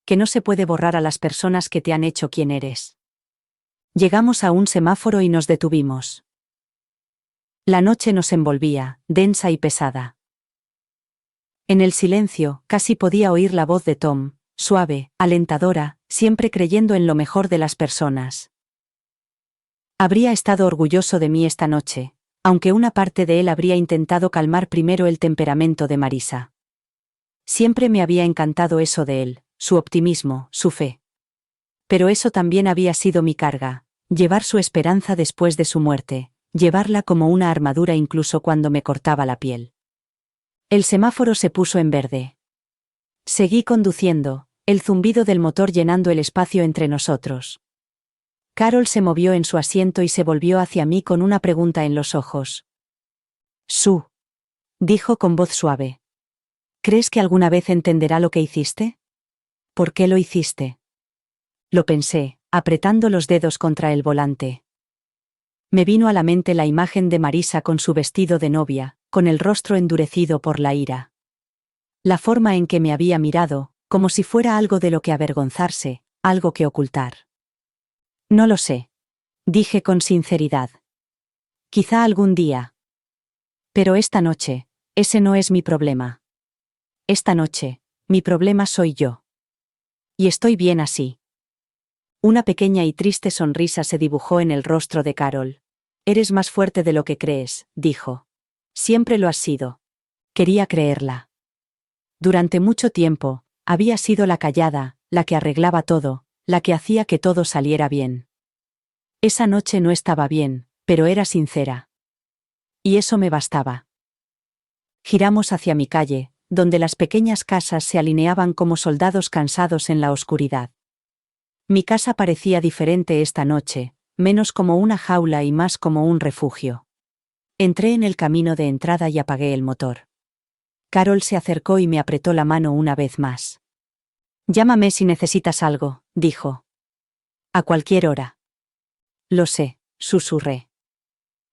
Que no se puede borrar a las personas que te han hecho quien eres. Llegamos a un semáforo y nos detuvimos. La noche nos envolvía, densa y pesada. En el silencio, casi podía oír la voz de Tom, suave, alentadora, siempre creyendo en lo mejor de las personas. Habría estado orgulloso de mí esta noche, aunque una parte de él habría intentado calmar primero el temperamento de Marisa. Siempre me había encantado eso de él, su optimismo, su fe. Pero eso también había sido mi carga, llevar su esperanza después de su muerte, llevarla como una armadura incluso cuando me cortaba la piel. El semáforo se puso en verde. Seguí conduciendo, el zumbido del motor llenando el espacio entre nosotros. Carol se movió en su asiento y se volvió hacia mí con una pregunta en los ojos. Sue, dijo con voz suave. ¿Crees que alguna vez entenderá lo que hiciste? ¿Por qué lo hiciste? Lo pensé, apretando los dedos contra el volante. Me vino a la mente la imagen de Marisa con su vestido de novia, con el rostro endurecido por la ira. La forma en que me había mirado, como si fuera algo de lo que avergonzarse, algo que ocultar. No lo sé. Dije con sinceridad. Quizá algún día. Pero esta noche, ese no es mi problema. Esta noche, mi problema soy yo. Y estoy bien así. Una pequeña y triste sonrisa se dibujó en el rostro de Carol. Eres más fuerte de lo que crees, dijo. Siempre lo has sido. Quería creerla. Durante mucho tiempo, había sido la callada, la que arreglaba todo, la que hacía que todo saliera bien. Esa noche no estaba bien, pero era sincera. Y eso me bastaba. Giramos hacia mi calle, donde las pequeñas casas se alineaban como soldados cansados en la oscuridad. Mi casa parecía diferente esta noche, menos como una jaula y más como un refugio. Entré en el camino de entrada y apagué el motor. Carol se acercó y me apretó la mano una vez más. Llámame si necesitas algo, dijo. A cualquier hora. Lo sé, susurré.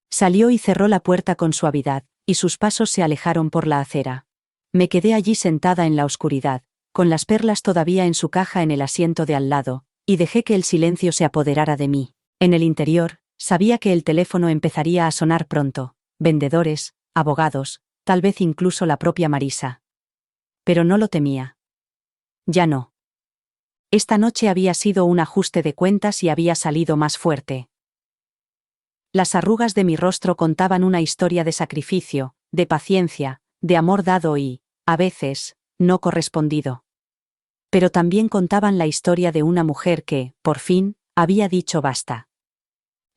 Salió y cerró la puerta con suavidad, y sus pasos se alejaron por la acera. Me quedé allí sentada en la oscuridad, con las perlas todavía en su caja en el asiento de al lado, y dejé que el silencio se apoderara de mí. En el interior, sabía que el teléfono empezaría a sonar pronto, vendedores, abogados, tal vez incluso la propia Marisa. Pero no lo temía. Ya no. Esta noche había sido un ajuste de cuentas y había salido más fuerte. Las arrugas de mi rostro contaban una historia de sacrificio, de paciencia, de amor dado y, a veces, no correspondido. Pero también contaban la historia de una mujer que, por fin, había dicho basta.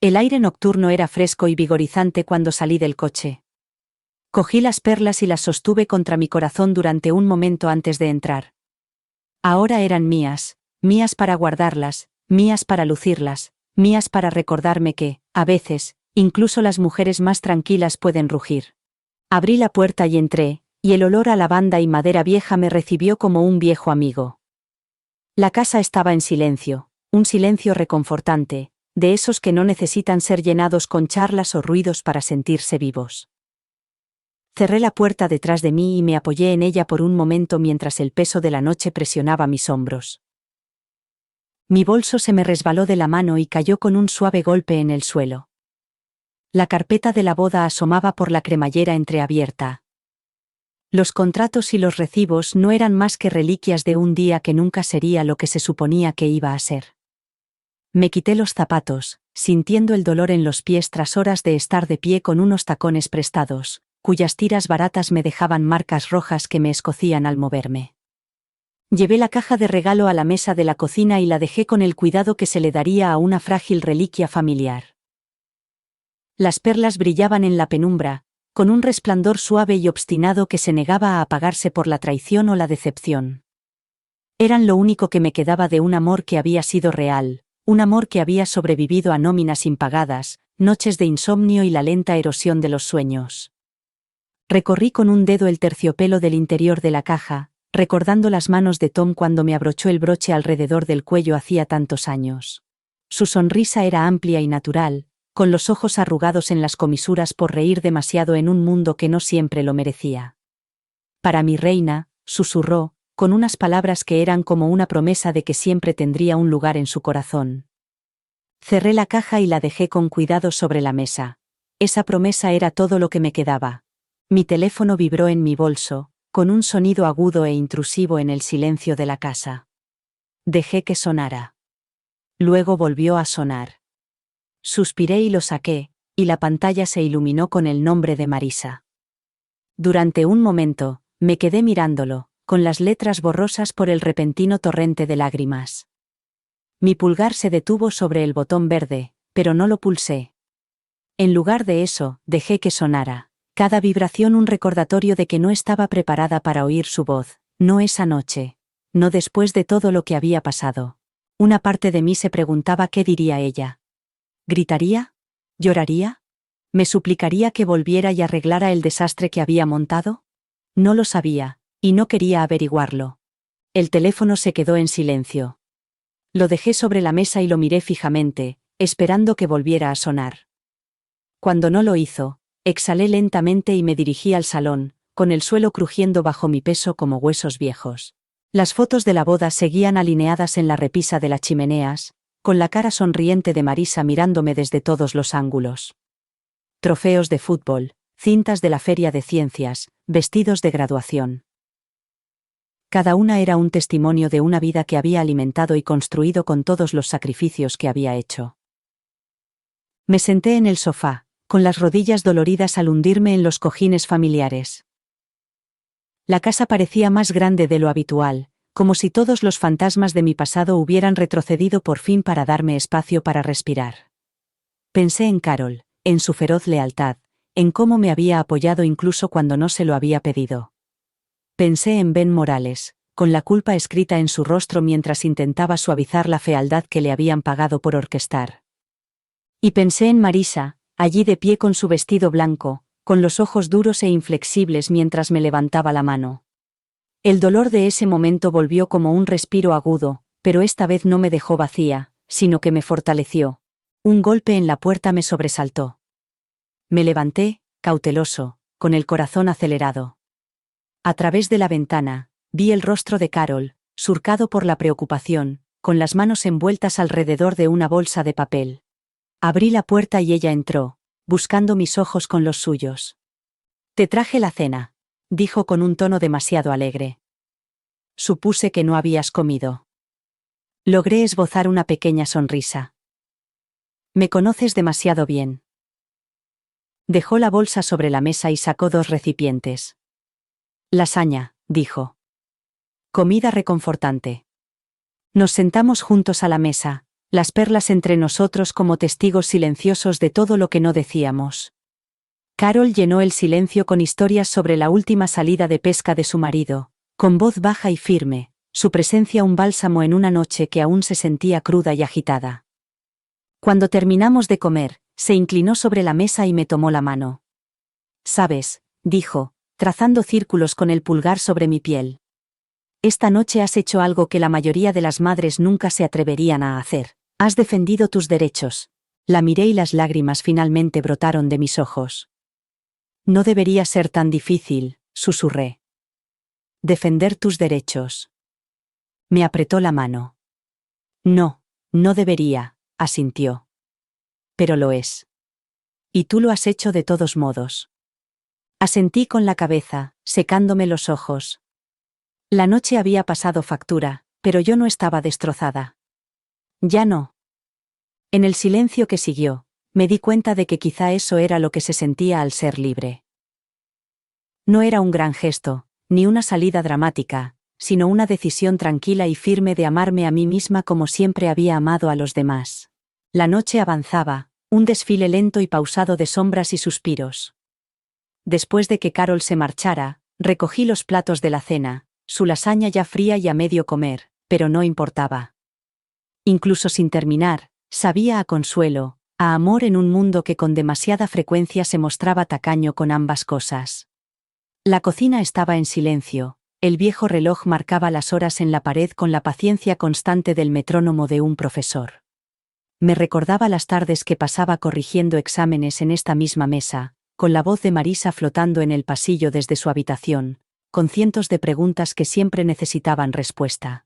El aire nocturno era fresco y vigorizante cuando salí del coche. Cogí las perlas y las sostuve contra mi corazón durante un momento antes de entrar. Ahora eran mías, mías para guardarlas, mías para lucirlas, mías para recordarme que, a veces, incluso las mujeres más tranquilas pueden rugir. Abrí la puerta y entré, y el olor a lavanda y madera vieja me recibió como un viejo amigo. La casa estaba en silencio, un silencio reconfortante, de esos que no necesitan ser llenados con charlas o ruidos para sentirse vivos. Cerré la puerta detrás de mí y me apoyé en ella por un momento mientras el peso de la noche presionaba mis hombros. Mi bolso se me resbaló de la mano y cayó con un suave golpe en el suelo. La carpeta de la boda asomaba por la cremallera entreabierta. Los contratos y los recibos no eran más que reliquias de un día que nunca sería lo que se suponía que iba a ser. Me quité los zapatos, sintiendo el dolor en los pies tras horas de estar de pie con unos tacones prestados, cuyas tiras baratas me dejaban marcas rojas que me escocían al moverme. Llevé la caja de regalo a la mesa de la cocina y la dejé con el cuidado que se le daría a una frágil reliquia familiar. Las perlas brillaban en la penumbra, con un resplandor suave y obstinado que se negaba a apagarse por la traición o la decepción. Eran lo único que me quedaba de un amor que había sido real, un amor que había sobrevivido a nóminas impagadas, noches de insomnio y la lenta erosión de los sueños. Recorrí con un dedo el terciopelo del interior de la caja, recordando las manos de Tom cuando me abrochó el broche alrededor del cuello hacía tantos años. Su sonrisa era amplia y natural, con los ojos arrugados en las comisuras por reír demasiado en un mundo que no siempre lo merecía. Para mi reina, susurró, con unas palabras que eran como una promesa de que siempre tendría un lugar en su corazón. Cerré la caja y la dejé con cuidado sobre la mesa. Esa promesa era todo lo que me quedaba. Mi teléfono vibró en mi bolso, con un sonido agudo e intrusivo en el silencio de la casa. Dejé que sonara. Luego volvió a sonar. Suspiré y lo saqué, y la pantalla se iluminó con el nombre de Marisa. Durante un momento, me quedé mirándolo, con las letras borrosas por el repentino torrente de lágrimas. Mi pulgar se detuvo sobre el botón verde, pero no lo pulsé. En lugar de eso, dejé que sonara. Cada vibración un recordatorio de que no estaba preparada para oír su voz, no esa noche, no después de todo lo que había pasado. Una parte de mí se preguntaba qué diría ella. ¿Gritaría? ¿Lloraría? ¿Me suplicaría que volviera y arreglara el desastre que había montado? No lo sabía, y no quería averiguarlo. El teléfono se quedó en silencio. Lo dejé sobre la mesa y lo miré fijamente, esperando que volviera a sonar. Cuando no lo hizo, exhalé lentamente y me dirigí al salón, con el suelo crujiendo bajo mi peso como huesos viejos. Las fotos de la boda seguían alineadas en la repisa de las chimeneas, con la cara sonriente de Marisa mirándome desde todos los ángulos. Trofeos de fútbol, cintas de la feria de ciencias, vestidos de graduación. Cada una era un testimonio de una vida que había alimentado y construido con todos los sacrificios que había hecho. Me senté en el sofá, con las rodillas doloridas al hundirme en los cojines familiares. La casa parecía más grande de lo habitual, como si todos los fantasmas de mi pasado hubieran retrocedido por fin para darme espacio para respirar. Pensé en Carol, en su feroz lealtad, en cómo me había apoyado incluso cuando no se lo había pedido. Pensé en Ben Morales, con la culpa escrita en su rostro mientras intentaba suavizar la fealdad que le habían pagado por orquestar. Y pensé en Marisa, allí de pie con su vestido blanco, con los ojos duros e inflexibles mientras me levantaba la mano. El dolor de ese momento volvió como un respiro agudo, pero esta vez no me dejó vacía, sino que me fortaleció. Un golpe en la puerta me sobresaltó. Me levanté, cauteloso, con el corazón acelerado. A través de la ventana, vi el rostro de Carol, surcado por la preocupación, con las manos envueltas alrededor de una bolsa de papel. Abrí la puerta y ella entró, buscando mis ojos con los suyos. «Te traje la cena», dijo con un tono demasiado alegre. Supuse que no habías comido. Logré esbozar una pequeña sonrisa. «Me conoces demasiado bien». Dejó la bolsa sobre la mesa y sacó 2 recipientes. «Lasaña», dijo. «Comida reconfortante». Nos sentamos juntos a la mesa, las perlas entre nosotros como testigos silenciosos de todo lo que no decíamos. Carol llenó el silencio con historias sobre la última salida de pesca de su marido, con voz baja y firme, su presencia un bálsamo en una noche que aún se sentía cruda y agitada. Cuando terminamos de comer, se inclinó sobre la mesa y me tomó la mano. «Sabes», dijo, trazando círculos con el pulgar sobre mi piel. «Esta noche has hecho algo que la mayoría de las madres nunca se atreverían a hacer. Has defendido tus derechos». La miré y las lágrimas finalmente brotaron de mis ojos. «No debería ser tan difícil», susurré. «Defender tus derechos». Me apretó la mano. «No, no debería», asintió. «Pero lo es. Y tú lo has hecho de todos modos». Asentí con la cabeza, secándome los ojos. La noche había pasado factura, pero yo no estaba destrozada. Ya no. En el silencio que siguió, me di cuenta de que quizá eso era lo que se sentía al ser libre. No era un gran gesto, ni una salida dramática, sino una decisión tranquila y firme de amarme a mí misma como siempre había amado a los demás. La noche avanzaba, un desfile lento y pausado de sombras y suspiros. Después de que Carol se marchara, recogí los platos de la cena, su lasaña ya fría y a medio comer, pero no importaba. Incluso sin terminar, sabía a consuelo, a amor en un mundo que con demasiada frecuencia se mostraba tacaño con ambas cosas. La cocina estaba en silencio, el viejo reloj marcaba las horas en la pared con la paciencia constante del metrónomo de un profesor. Me recordaba las tardes que pasaba corrigiendo exámenes en esta misma mesa, con la voz de Marisa flotando en el pasillo desde su habitación, con cientos de preguntas que siempre necesitaban respuesta.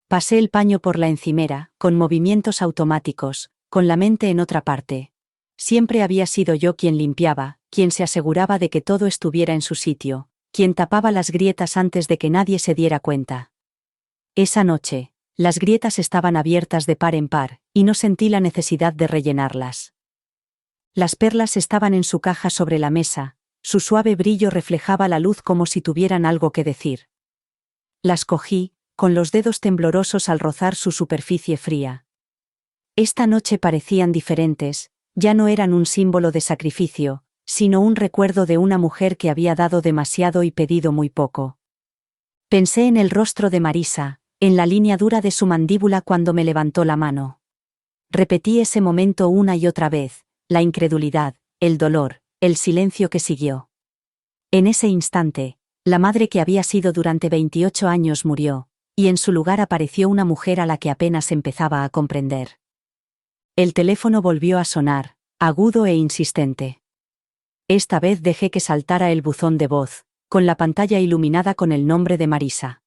Pasé el paño por la encimera, con movimientos automáticos, con la mente en otra parte. Siempre había sido yo quien limpiaba, quien se aseguraba de que todo estuviera en su sitio, quien tapaba las grietas antes de que nadie se diera cuenta. Esa noche, las grietas estaban abiertas de par en par, y no sentí la necesidad de rellenarlas. Las perlas estaban en su caja sobre la mesa, su suave brillo reflejaba la luz como si tuvieran algo que decir. Las cogí, con los dedos temblorosos al rozar su superficie fría. Esta noche parecían diferentes, ya no eran un símbolo de sacrificio, sino un recuerdo de una mujer que había dado demasiado y pedido muy poco. Pensé en el rostro de Marisa, en la línea dura de su mandíbula cuando me levantó la mano. Repetí ese momento una y otra vez, la incredulidad, el dolor, el silencio que siguió. En ese instante, la madre que había sido durante 28 años murió, y en su lugar apareció una mujer a la que apenas empezaba a comprender. El teléfono volvió a sonar, agudo e insistente. Esta vez dejé que saltara el buzón de voz, con la pantalla iluminada con el nombre de Marisa.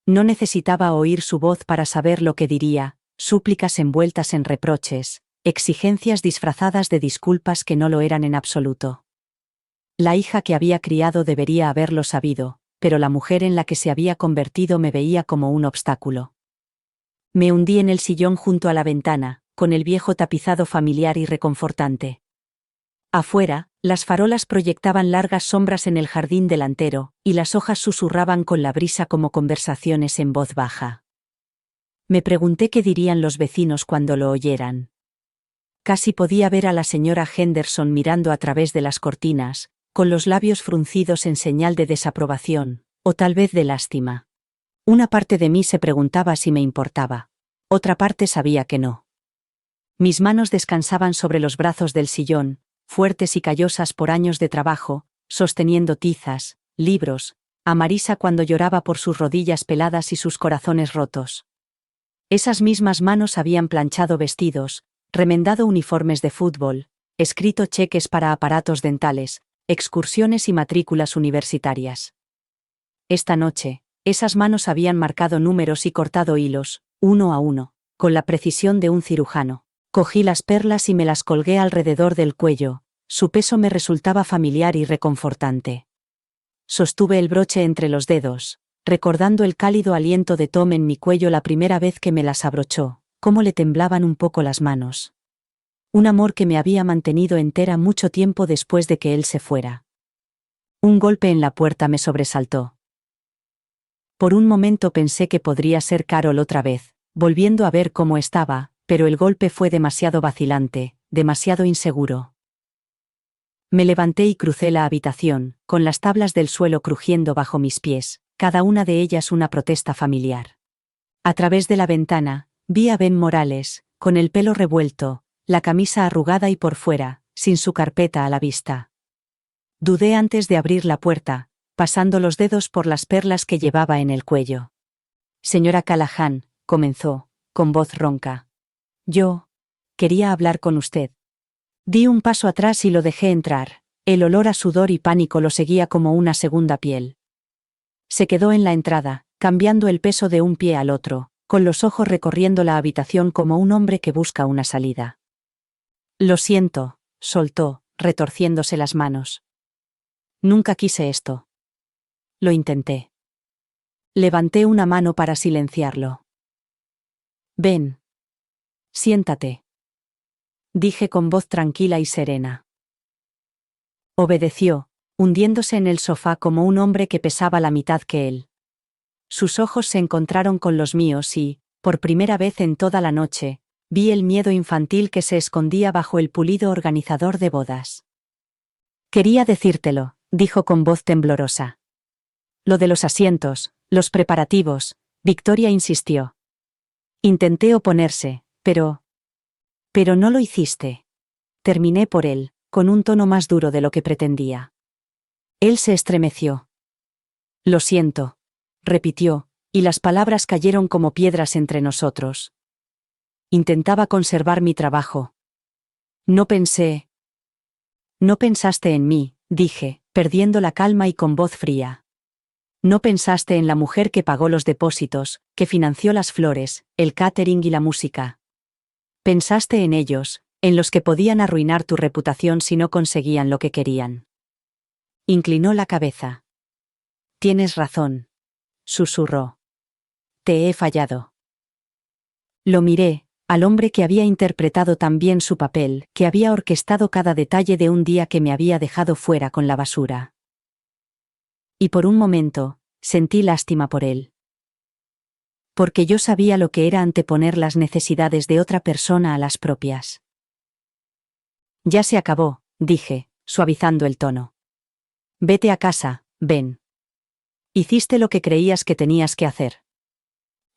No necesitaba oír su voz para saber lo que diría, súplicas envueltas en reproches, exigencias disfrazadas de disculpas que no lo eran en absoluto. La hija que había criado debería haberlo sabido, pero la mujer en la que se había convertido me veía como un obstáculo. Me hundí en el sillón junto a la ventana, con el viejo tapizado familiar y reconfortante. Afuera, las farolas proyectaban largas sombras en el jardín delantero, y las hojas susurraban con la brisa como conversaciones en voz baja. Me pregunté qué dirían los vecinos cuando lo oyeran. Casi podía ver a la señora Henderson mirando a través de las cortinas, con los labios fruncidos en señal de desaprobación, o tal vez de lástima. Una parte de mí se preguntaba si me importaba. Otra parte sabía que no. Mis manos descansaban sobre los brazos del sillón, fuertes y callosas por años de trabajo, sosteniendo tizas, libros, a Marisa cuando lloraba por sus rodillas peladas y sus corazones rotos. Esas mismas manos habían planchado vestidos, remendado uniformes de fútbol, escrito cheques para aparatos dentales, excursiones y matrículas universitarias. Esta noche, esas manos habían marcado números y cortado hilos, uno a uno, con la precisión de un cirujano. Cogí las perlas y me las colgué alrededor del cuello, su peso me resultaba familiar y reconfortante. Sostuve el broche entre los dedos, recordando el cálido aliento de Tom en mi cuello la primera vez que me las abrochó, cómo le temblaban un poco las manos. Un amor que me había mantenido entera mucho tiempo después de que él se fuera. Un golpe en la puerta me sobresaltó. Por un momento pensé que podría ser Carol otra vez, volviendo a ver cómo estaba, pero el golpe fue demasiado vacilante, demasiado inseguro. Me levanté y crucé la habitación, con las tablas del suelo crujiendo bajo mis pies, cada una de ellas una protesta familiar. A través de la ventana, vi a Ben Morales, con el pelo revuelto, la camisa arrugada y por fuera, sin su carpeta a la vista. Dudé antes de abrir la puerta, pasando los dedos por las perlas que llevaba en el cuello. Señora Callahan, comenzó, con voz ronca. Yo quería hablar con usted. Di un paso atrás y lo dejé entrar. El olor a sudor y pánico lo seguía como una segunda piel. Se quedó en la entrada, cambiando el peso de un pie al otro, con los ojos recorriendo la habitación como un hombre que busca una salida. Lo siento, soltó, retorciéndose las manos. Nunca quise esto. Lo intenté. Levanté una mano para silenciarlo. Ven. Siéntate. Dije con voz tranquila y serena. Obedeció, hundiéndose en el sofá como un hombre que pesaba la mitad que él. Sus ojos se encontraron con los míos y, por primera vez en toda la noche, vi el miedo infantil que se escondía bajo el pulido organizador de bodas. Quería decírtelo, dijo con voz temblorosa. Lo de los asientos, los preparativos, Victoria insistió. Intenté oponerse, pero no lo hiciste. Terminé por él, con un tono más duro de lo que pretendía. Él se estremeció. Lo siento, repitió, y las palabras cayeron como piedras entre nosotros. Intentaba conservar mi trabajo. No pensé. No pensaste en mí, dije, perdiendo la calma y con voz fría. No pensaste en la mujer que pagó los depósitos, que financió las flores, el catering y la música. Pensaste en ellos, en los que podían arruinar tu reputación si no conseguían lo que querían. Inclinó la cabeza. Tienes razón, susurró. Te he fallado. Lo miré, al hombre que había interpretado tan bien su papel, que había orquestado cada detalle de un día que me había dejado fuera con la basura. Y por un momento, sentí lástima por él. Porque yo sabía lo que era anteponer las necesidades de otra persona a las propias. Ya se acabó, dije, suavizando el tono. Vete a casa, Ben. Hiciste lo que creías que tenías que hacer.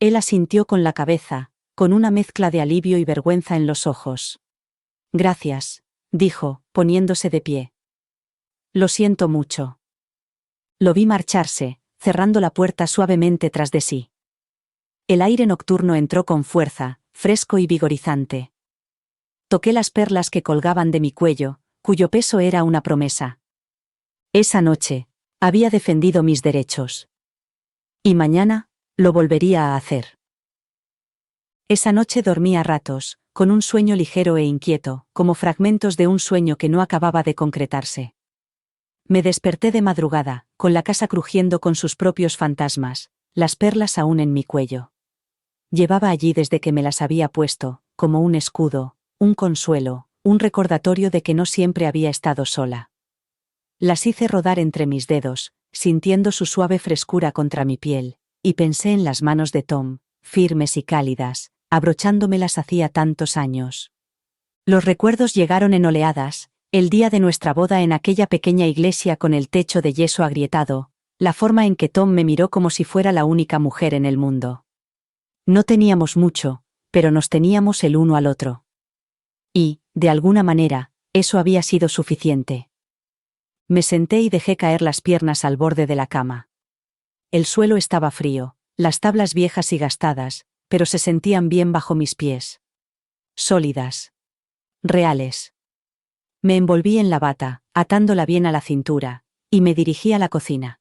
Él asintió con la cabeza, con una mezcla de alivio y vergüenza en los ojos. Gracias, dijo, poniéndose de pie. Lo siento mucho. Lo vi marcharse, cerrando la puerta suavemente tras de sí. El aire nocturno entró con fuerza, fresco y vigorizante. Toqué las perlas que colgaban de mi cuello, cuyo peso era una promesa. Esa noche, había defendido mis derechos. Y mañana, lo volvería a hacer. Esa noche dormí a ratos, con un sueño ligero e inquieto, como fragmentos de un sueño que no acababa de concretarse. Me desperté de madrugada, con la casa crujiendo con sus propios fantasmas, las perlas aún en mi cuello. Llevaba allí desde que me las había puesto, como un escudo, un consuelo, un recordatorio de que no siempre había estado sola. Las hice rodar entre mis dedos, sintiendo su suave frescura contra mi piel, y pensé en las manos de Tom, firmes y cálidas, abrochándomelas hacía tantos años. Los recuerdos llegaron en oleadas, el día de nuestra boda en aquella pequeña iglesia con el techo de yeso agrietado, la forma en que Tom me miró como si fuera la única mujer en el mundo. No teníamos mucho, pero nos teníamos el uno al otro. Y, de alguna manera, eso había sido suficiente. Me senté y dejé caer las piernas al borde de la cama. El suelo estaba frío, las tablas viejas y gastadas, pero se sentían bien bajo mis pies. Sólidas. Reales. Me envolví en la bata, atándola bien a la cintura, y me dirigí a la cocina.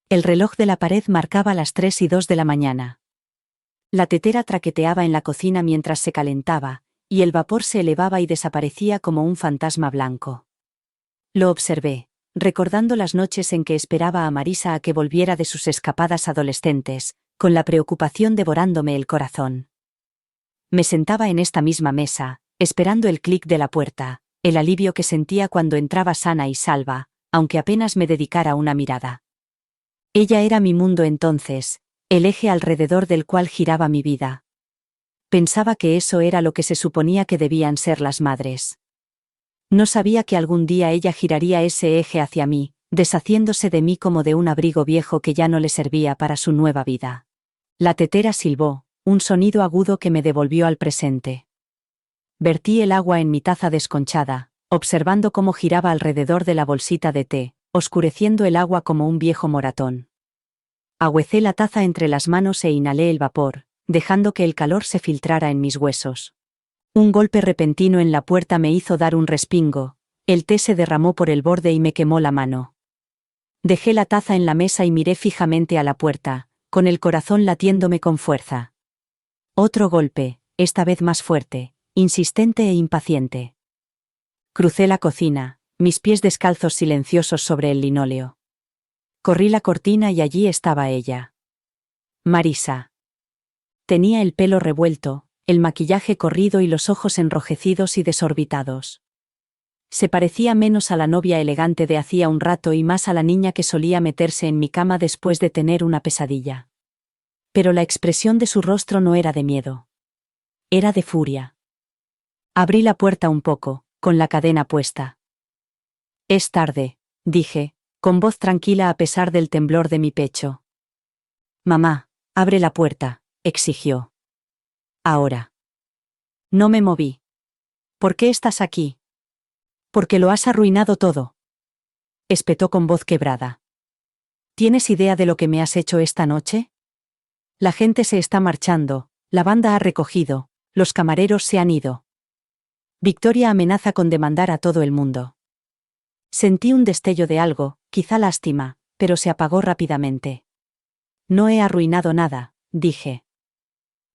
El reloj de la pared marcaba las 3:02 de la mañana. La tetera traqueteaba en la cocina mientras se calentaba, y el vapor se elevaba y desaparecía como un fantasma blanco. Lo observé, recordando las noches en que esperaba a Marisa a que volviera de sus escapadas adolescentes, con la preocupación devorándome el corazón. Me sentaba en esta misma mesa, esperando el clic de la puerta, el alivio que sentía cuando entraba sana y salva, aunque apenas me dedicara una mirada. Ella era mi mundo entonces, el eje alrededor del cual giraba mi vida. Pensaba que eso era lo que se suponía que debían ser las madres. No sabía que algún día ella giraría ese eje hacia mí, deshaciéndose de mí como de un abrigo viejo que ya no le servía para su nueva vida. La tetera silbó, un sonido agudo que me devolvió al presente. Vertí el agua en mi taza desconchada, observando cómo giraba alrededor de la bolsita de té, oscureciendo el agua como un viejo moratón. Agüecé la taza entre las manos e inhalé el vapor, dejando que el calor se filtrara en mis huesos. Un golpe repentino en la puerta me hizo dar un respingo, el té se derramó por el borde y me quemó la mano. Dejé la taza en la mesa y miré fijamente a la puerta, con el corazón latiéndome con fuerza. Otro golpe, esta vez más fuerte, insistente e impaciente. Crucé la cocina, mis pies descalzos silenciosos sobre el linóleo. Corrí la cortina y allí estaba ella. Marisa. Tenía el pelo revuelto, el maquillaje corrido y los ojos enrojecidos y desorbitados. Se parecía menos a la novia elegante de hacía un rato y más a la niña que solía meterse en mi cama después de tener una pesadilla. Pero la expresión de su rostro no era de miedo. Era de furia. Abrí la puerta un poco, con la cadena puesta. Es tarde, dije, con voz tranquila a pesar del temblor de mi pecho. Mamá, abre la puerta, exigió. Ahora. No me moví. ¿Por qué estás aquí? Porque lo has arruinado todo. Espetó con voz quebrada. ¿Tienes idea de lo que me has hecho esta noche? La gente se está marchando, la banda ha recogido, los camareros se han ido. Victoria amenaza con demandar a todo el mundo. Sentí un destello de algo, quizá lástima, pero se apagó rápidamente. No he arruinado nada, dije.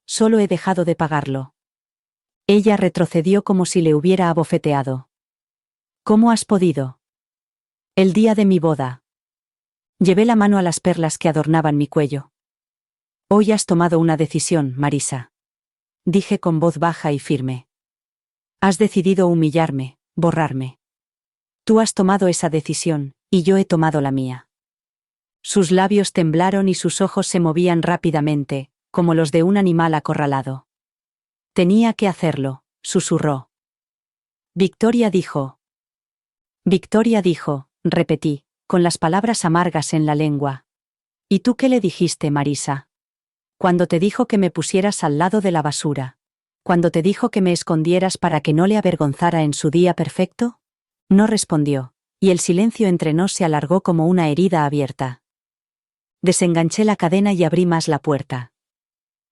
Solo he dejado de pagarlo. Ella retrocedió como si le hubiera abofeteado. ¿Cómo has podido? El día de mi boda. Llevé la mano a las perlas que adornaban mi cuello. Hoy has tomado una decisión, Marisa. Dije con voz baja y firme. Has decidido humillarme, borrarme. Tú has tomado esa decisión, y yo he tomado la mía. Sus labios temblaron y sus ojos se movían rápidamente, como los de un animal acorralado. Tenía que hacerlo, susurró. Victoria dijo. Victoria dijo, repetí, con las palabras amargas en la lengua. ¿Y tú qué le dijiste, Marisa? Cuando te dijo que me pusieras al lado de la basura. Cuando te dijo que me escondieras para que no le avergonzara en su día perfecto. No respondió, y el silencio entre nos se alargó como una herida abierta. Desenganché la cadena y abrí más la puerta.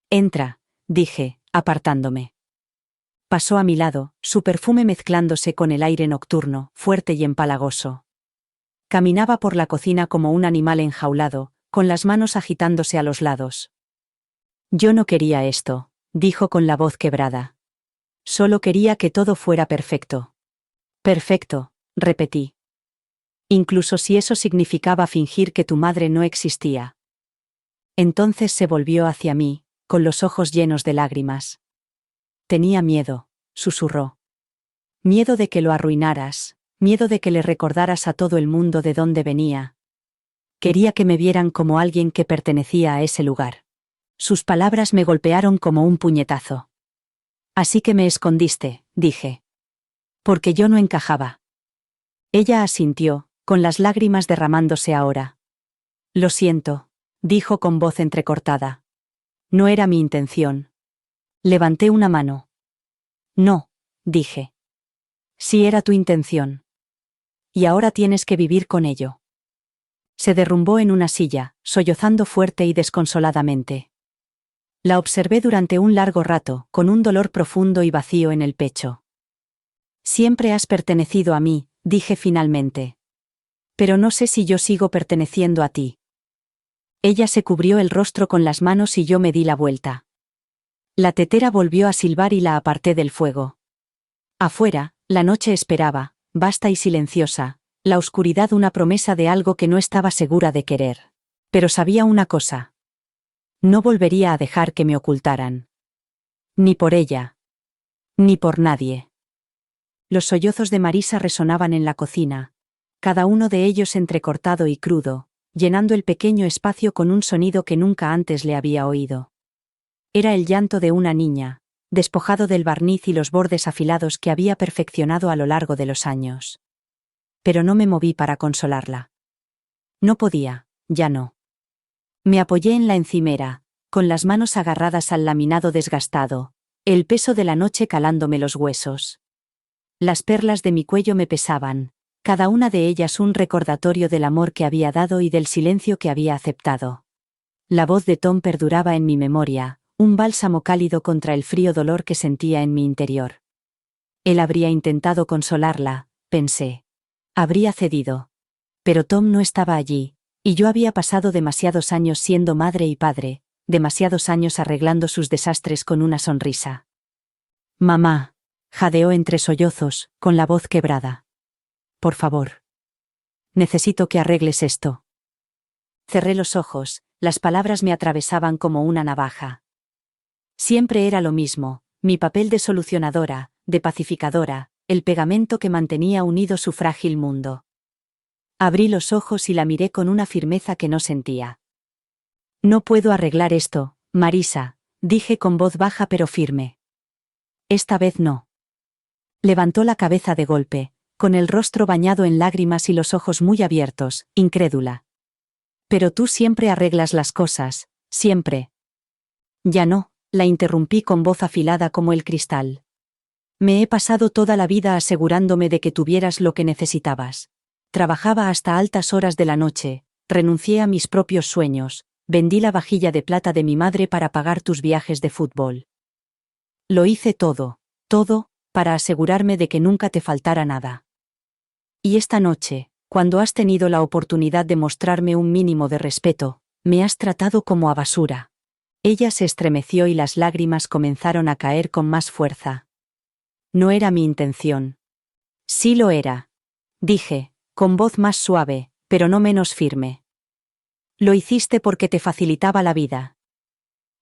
Entra, dije, apartándome. Pasó a mi lado, su perfume mezclándose con el aire nocturno, fuerte y empalagoso. Caminaba por la cocina como un animal enjaulado, con las manos agitándose a los lados. Yo no quería esto, dijo con la voz quebrada. Solo quería que todo fuera perfecto. Perfecto, repetí. Incluso si eso significaba fingir que tu madre no existía. Entonces se volvió hacia mí, con los ojos llenos de lágrimas. Tenía miedo, susurró. Miedo de que lo arruinaras, miedo de que le recordaras a todo el mundo de dónde venía. Quería que me vieran como alguien que pertenecía a ese lugar. Sus palabras me golpearon como un puñetazo. Así que me escondiste, dije. Porque yo no encajaba. Ella asintió, con las lágrimas derramándose ahora. Lo siento, dijo con voz entrecortada. No era mi intención. Levanté una mano. No, dije. Sí era tu intención. Y ahora tienes que vivir con ello. Se derrumbó en una silla, sollozando fuerte y desconsoladamente. La observé durante un largo rato, con un dolor profundo y vacío en el pecho. Siempre has pertenecido a mí, dije finalmente. Pero no sé si yo sigo perteneciendo a ti. Ella se cubrió el rostro con las manos y yo me di la vuelta. La tetera volvió a silbar y la aparté del fuego. Afuera, la noche esperaba, vasta y silenciosa, la oscuridad una promesa de algo que no estaba segura de querer. Pero sabía una cosa. No volvería a dejar que me ocultaran. Ni por ella. Ni por nadie. Los sollozos de Marisa resonaban en la cocina, cada uno de ellos entrecortado y crudo, llenando el pequeño espacio con un sonido que nunca antes le había oído. Era el llanto de una niña, despojado del barniz y los bordes afilados que había perfeccionado a lo largo de los años. Pero no me moví para consolarla. No podía, ya no. Me apoyé en la encimera, con las manos agarradas al laminado desgastado, el peso de la noche calándome los huesos. Las perlas de mi cuello me pesaban, cada una de ellas un recordatorio del amor que había dado y del silencio que había aceptado. La voz de Tom perduraba en mi memoria, un bálsamo cálido contra el frío dolor que sentía en mi interior. Él habría intentado consolarla, pensé. Habría cedido. Pero Tom no estaba allí, y yo había pasado demasiados años siendo madre y padre, demasiados años arreglando sus desastres con una sonrisa. Mamá, jadeó entre sollozos, con la voz quebrada. Por favor. Necesito que arregles esto. Cerré los ojos, las palabras me atravesaban como una navaja. Siempre era lo mismo, mi papel de solucionadora, de pacificadora, el pegamento que mantenía unido su frágil mundo. Abrí los ojos y la miré con una firmeza que no sentía. No puedo arreglar esto, Marisa, dije con voz baja pero firme. Esta vez no. Levantó la cabeza de golpe, con el rostro bañado en lágrimas y los ojos muy abiertos, incrédula. Pero tú siempre arreglas las cosas, siempre. Ya no, la interrumpí con voz afilada como el cristal. Me he pasado toda la vida asegurándome de que tuvieras lo que necesitabas. Trabajaba hasta altas horas de la noche, renuncié a mis propios sueños, vendí la vajilla de plata de mi madre para pagar tus viajes de fútbol. Lo hice todo, para asegurarme de que nunca te faltara nada. Y esta noche, cuando has tenido la oportunidad de mostrarme un mínimo de respeto, me has tratado como a basura. Ella se estremeció y las lágrimas comenzaron a caer con más fuerza. No era mi intención. Sí lo era. Dije, con voz más suave, pero no menos firme. Lo hiciste porque te facilitaba la vida.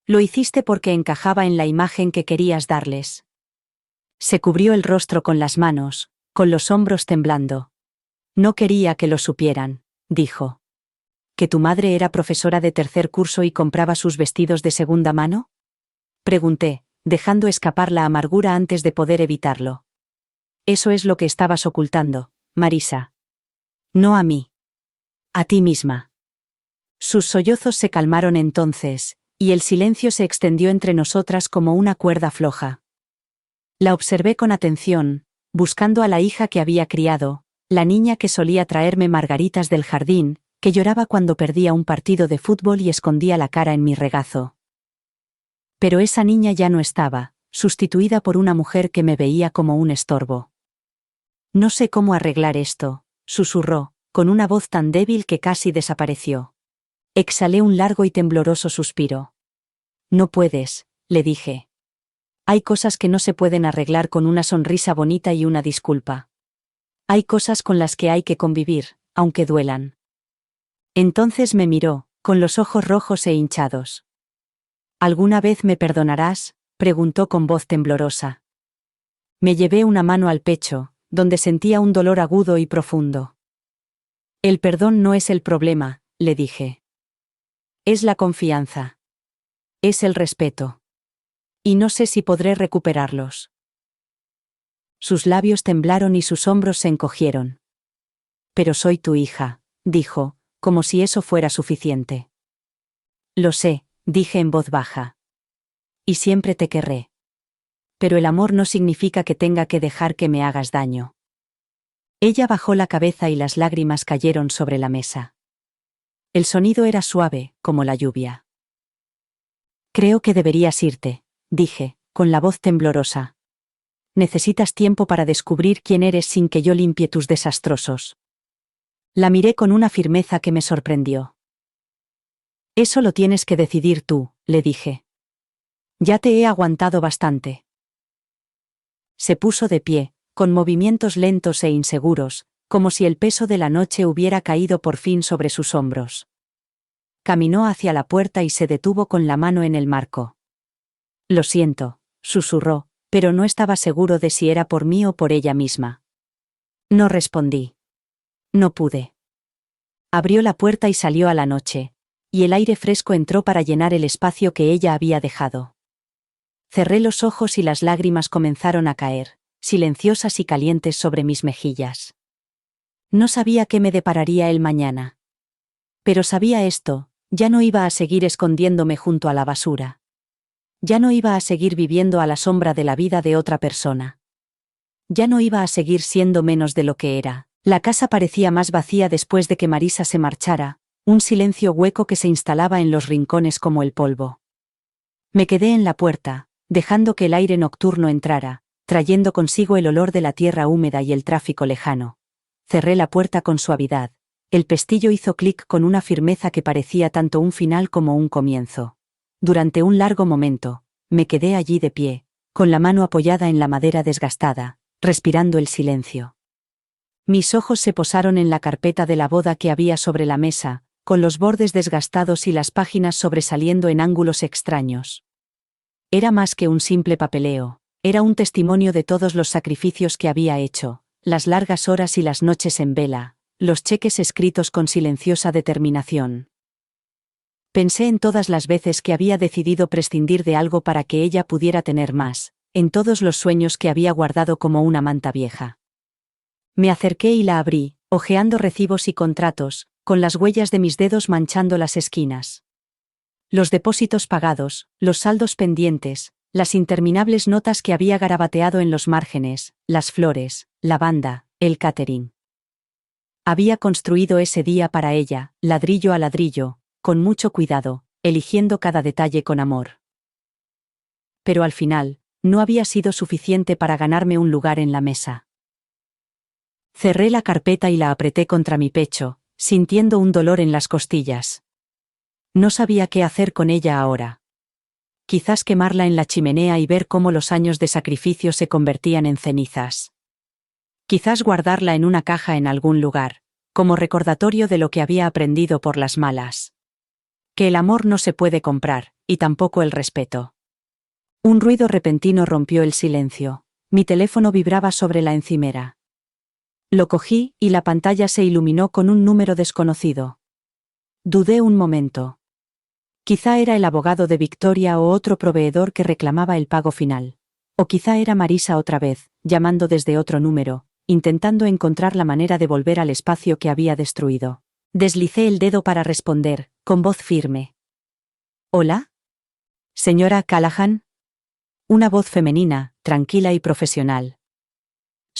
Lo hiciste porque encajaba en la imagen que querías darles. Se cubrió el rostro con las manos, con los hombros temblando. No quería que lo supieran, dijo. ¿Que tu madre era profesora de tercer curso y compraba sus vestidos de segunda mano? Pregunté, dejando escapar la amargura antes de poder evitarlo. Eso es lo que estabas ocultando, Marisa. No a mí. A ti misma. Sus sollozos se calmaron entonces, y el silencio se extendió entre nosotras como una cuerda floja. La observé con atención, buscando a la hija que había criado, la niña que solía traerme margaritas del jardín, que lloraba cuando perdía un partido de fútbol y escondía la cara en mi regazo. Pero esa niña ya no estaba, sustituida por una mujer que me veía como un estorbo. No sé cómo arreglar esto, susurró, con una voz tan débil que casi desapareció. Exhalé un largo y tembloroso suspiro. No puedes, le dije. Hay cosas que no se pueden arreglar con una sonrisa bonita y una disculpa. Hay cosas con las que hay que convivir, aunque duelan. Entonces me miró, con los ojos rojos e hinchados. ¿Alguna vez me perdonarás?, preguntó con voz temblorosa. Me llevé una mano al pecho, donde sentía un dolor agudo y profundo. El perdón no es el problema, le dije. Es la confianza. Es el respeto. Y no sé si podré recuperarlos. Sus labios temblaron y sus hombros se encogieron. Pero soy tu hija, dijo, como si eso fuera suficiente. Lo sé, dije en voz baja. Y siempre te querré. Pero el amor no significa que tenga que dejar que me hagas daño. Ella bajó la cabeza y las lágrimas cayeron sobre la mesa. El sonido era suave, como la lluvia. Creo que deberías irte, dije, con la voz temblorosa. Necesitas tiempo para descubrir quién eres sin que yo limpie tus desastrosos. La miré con una firmeza que me sorprendió. Eso lo tienes que decidir tú, le dije. Ya te he aguantado bastante. Se puso de pie, con movimientos lentos e inseguros, como si el peso de la noche hubiera caído por fin sobre sus hombros. Caminó hacia la puerta y se detuvo con la mano en el marco. Lo siento, susurró, pero no estaba seguro de si era por mí o por ella misma. No respondí. No pude. Abrió la puerta y salió a la noche, y el aire fresco entró para llenar el espacio que ella había dejado. Cerré los ojos y las lágrimas comenzaron a caer, silenciosas y calientes sobre mis mejillas. No sabía qué me depararía el mañana. Pero sabía esto, ya no iba a seguir escondiéndome junto a la basura. Ya no iba a seguir viviendo a la sombra de la vida de otra persona. Ya no iba a seguir siendo menos de lo que era. La casa parecía más vacía después de que Marisa se marchara, un silencio hueco que se instalaba en los rincones como el polvo. Me quedé en la puerta, dejando que el aire nocturno entrara, trayendo consigo el olor de la tierra húmeda y el tráfico lejano. Cerré la puerta con suavidad. El pestillo hizo clic con una firmeza que parecía tanto un final como un comienzo. Durante un largo momento, me quedé allí de pie, con la mano apoyada en la madera desgastada, respirando el silencio. Mis ojos se posaron en la carpeta de la boda que había sobre la mesa, con los bordes desgastados y las páginas sobresaliendo en ángulos extraños. Era más que un simple papeleo, era un testimonio de todos los sacrificios que había hecho, las largas horas y las noches en vela, los cheques escritos con silenciosa determinación. Pensé en todas las veces que había decidido prescindir de algo para que ella pudiera tener más, en todos los sueños que había guardado como una manta vieja. Me acerqué y la abrí, hojeando recibos y contratos, con las huellas de mis dedos manchando las esquinas. Los depósitos pagados, los saldos pendientes, las interminables notas que había garabateado en los márgenes, las flores, la banda, el catering. Había construido ese día para ella, ladrillo a ladrillo, con mucho cuidado, eligiendo cada detalle con amor. Pero al final, no había sido suficiente para ganarme un lugar en la mesa. Cerré la carpeta y la apreté contra mi pecho, sintiendo un dolor en las costillas. No sabía qué hacer con ella ahora. Quizás quemarla en la chimenea y ver cómo los años de sacrificio se convertían en cenizas. Quizás guardarla en una caja en algún lugar, como recordatorio de lo que había aprendido por las malas. Que el amor no se puede comprar, y tampoco el respeto. Un ruido repentino rompió el silencio. Mi teléfono vibraba sobre la encimera. Lo cogí, y la pantalla se iluminó con un número desconocido. Dudé un momento. Quizá era el abogado de Victoria o otro proveedor que reclamaba el pago final. O quizá era Marisa otra vez, llamando desde otro número, intentando encontrar la manera de volver al espacio que había destruido. Deslicé el dedo para responder, con voz firme. ¿Hola? ¿Señora Callahan? Una voz femenina, tranquila y profesional.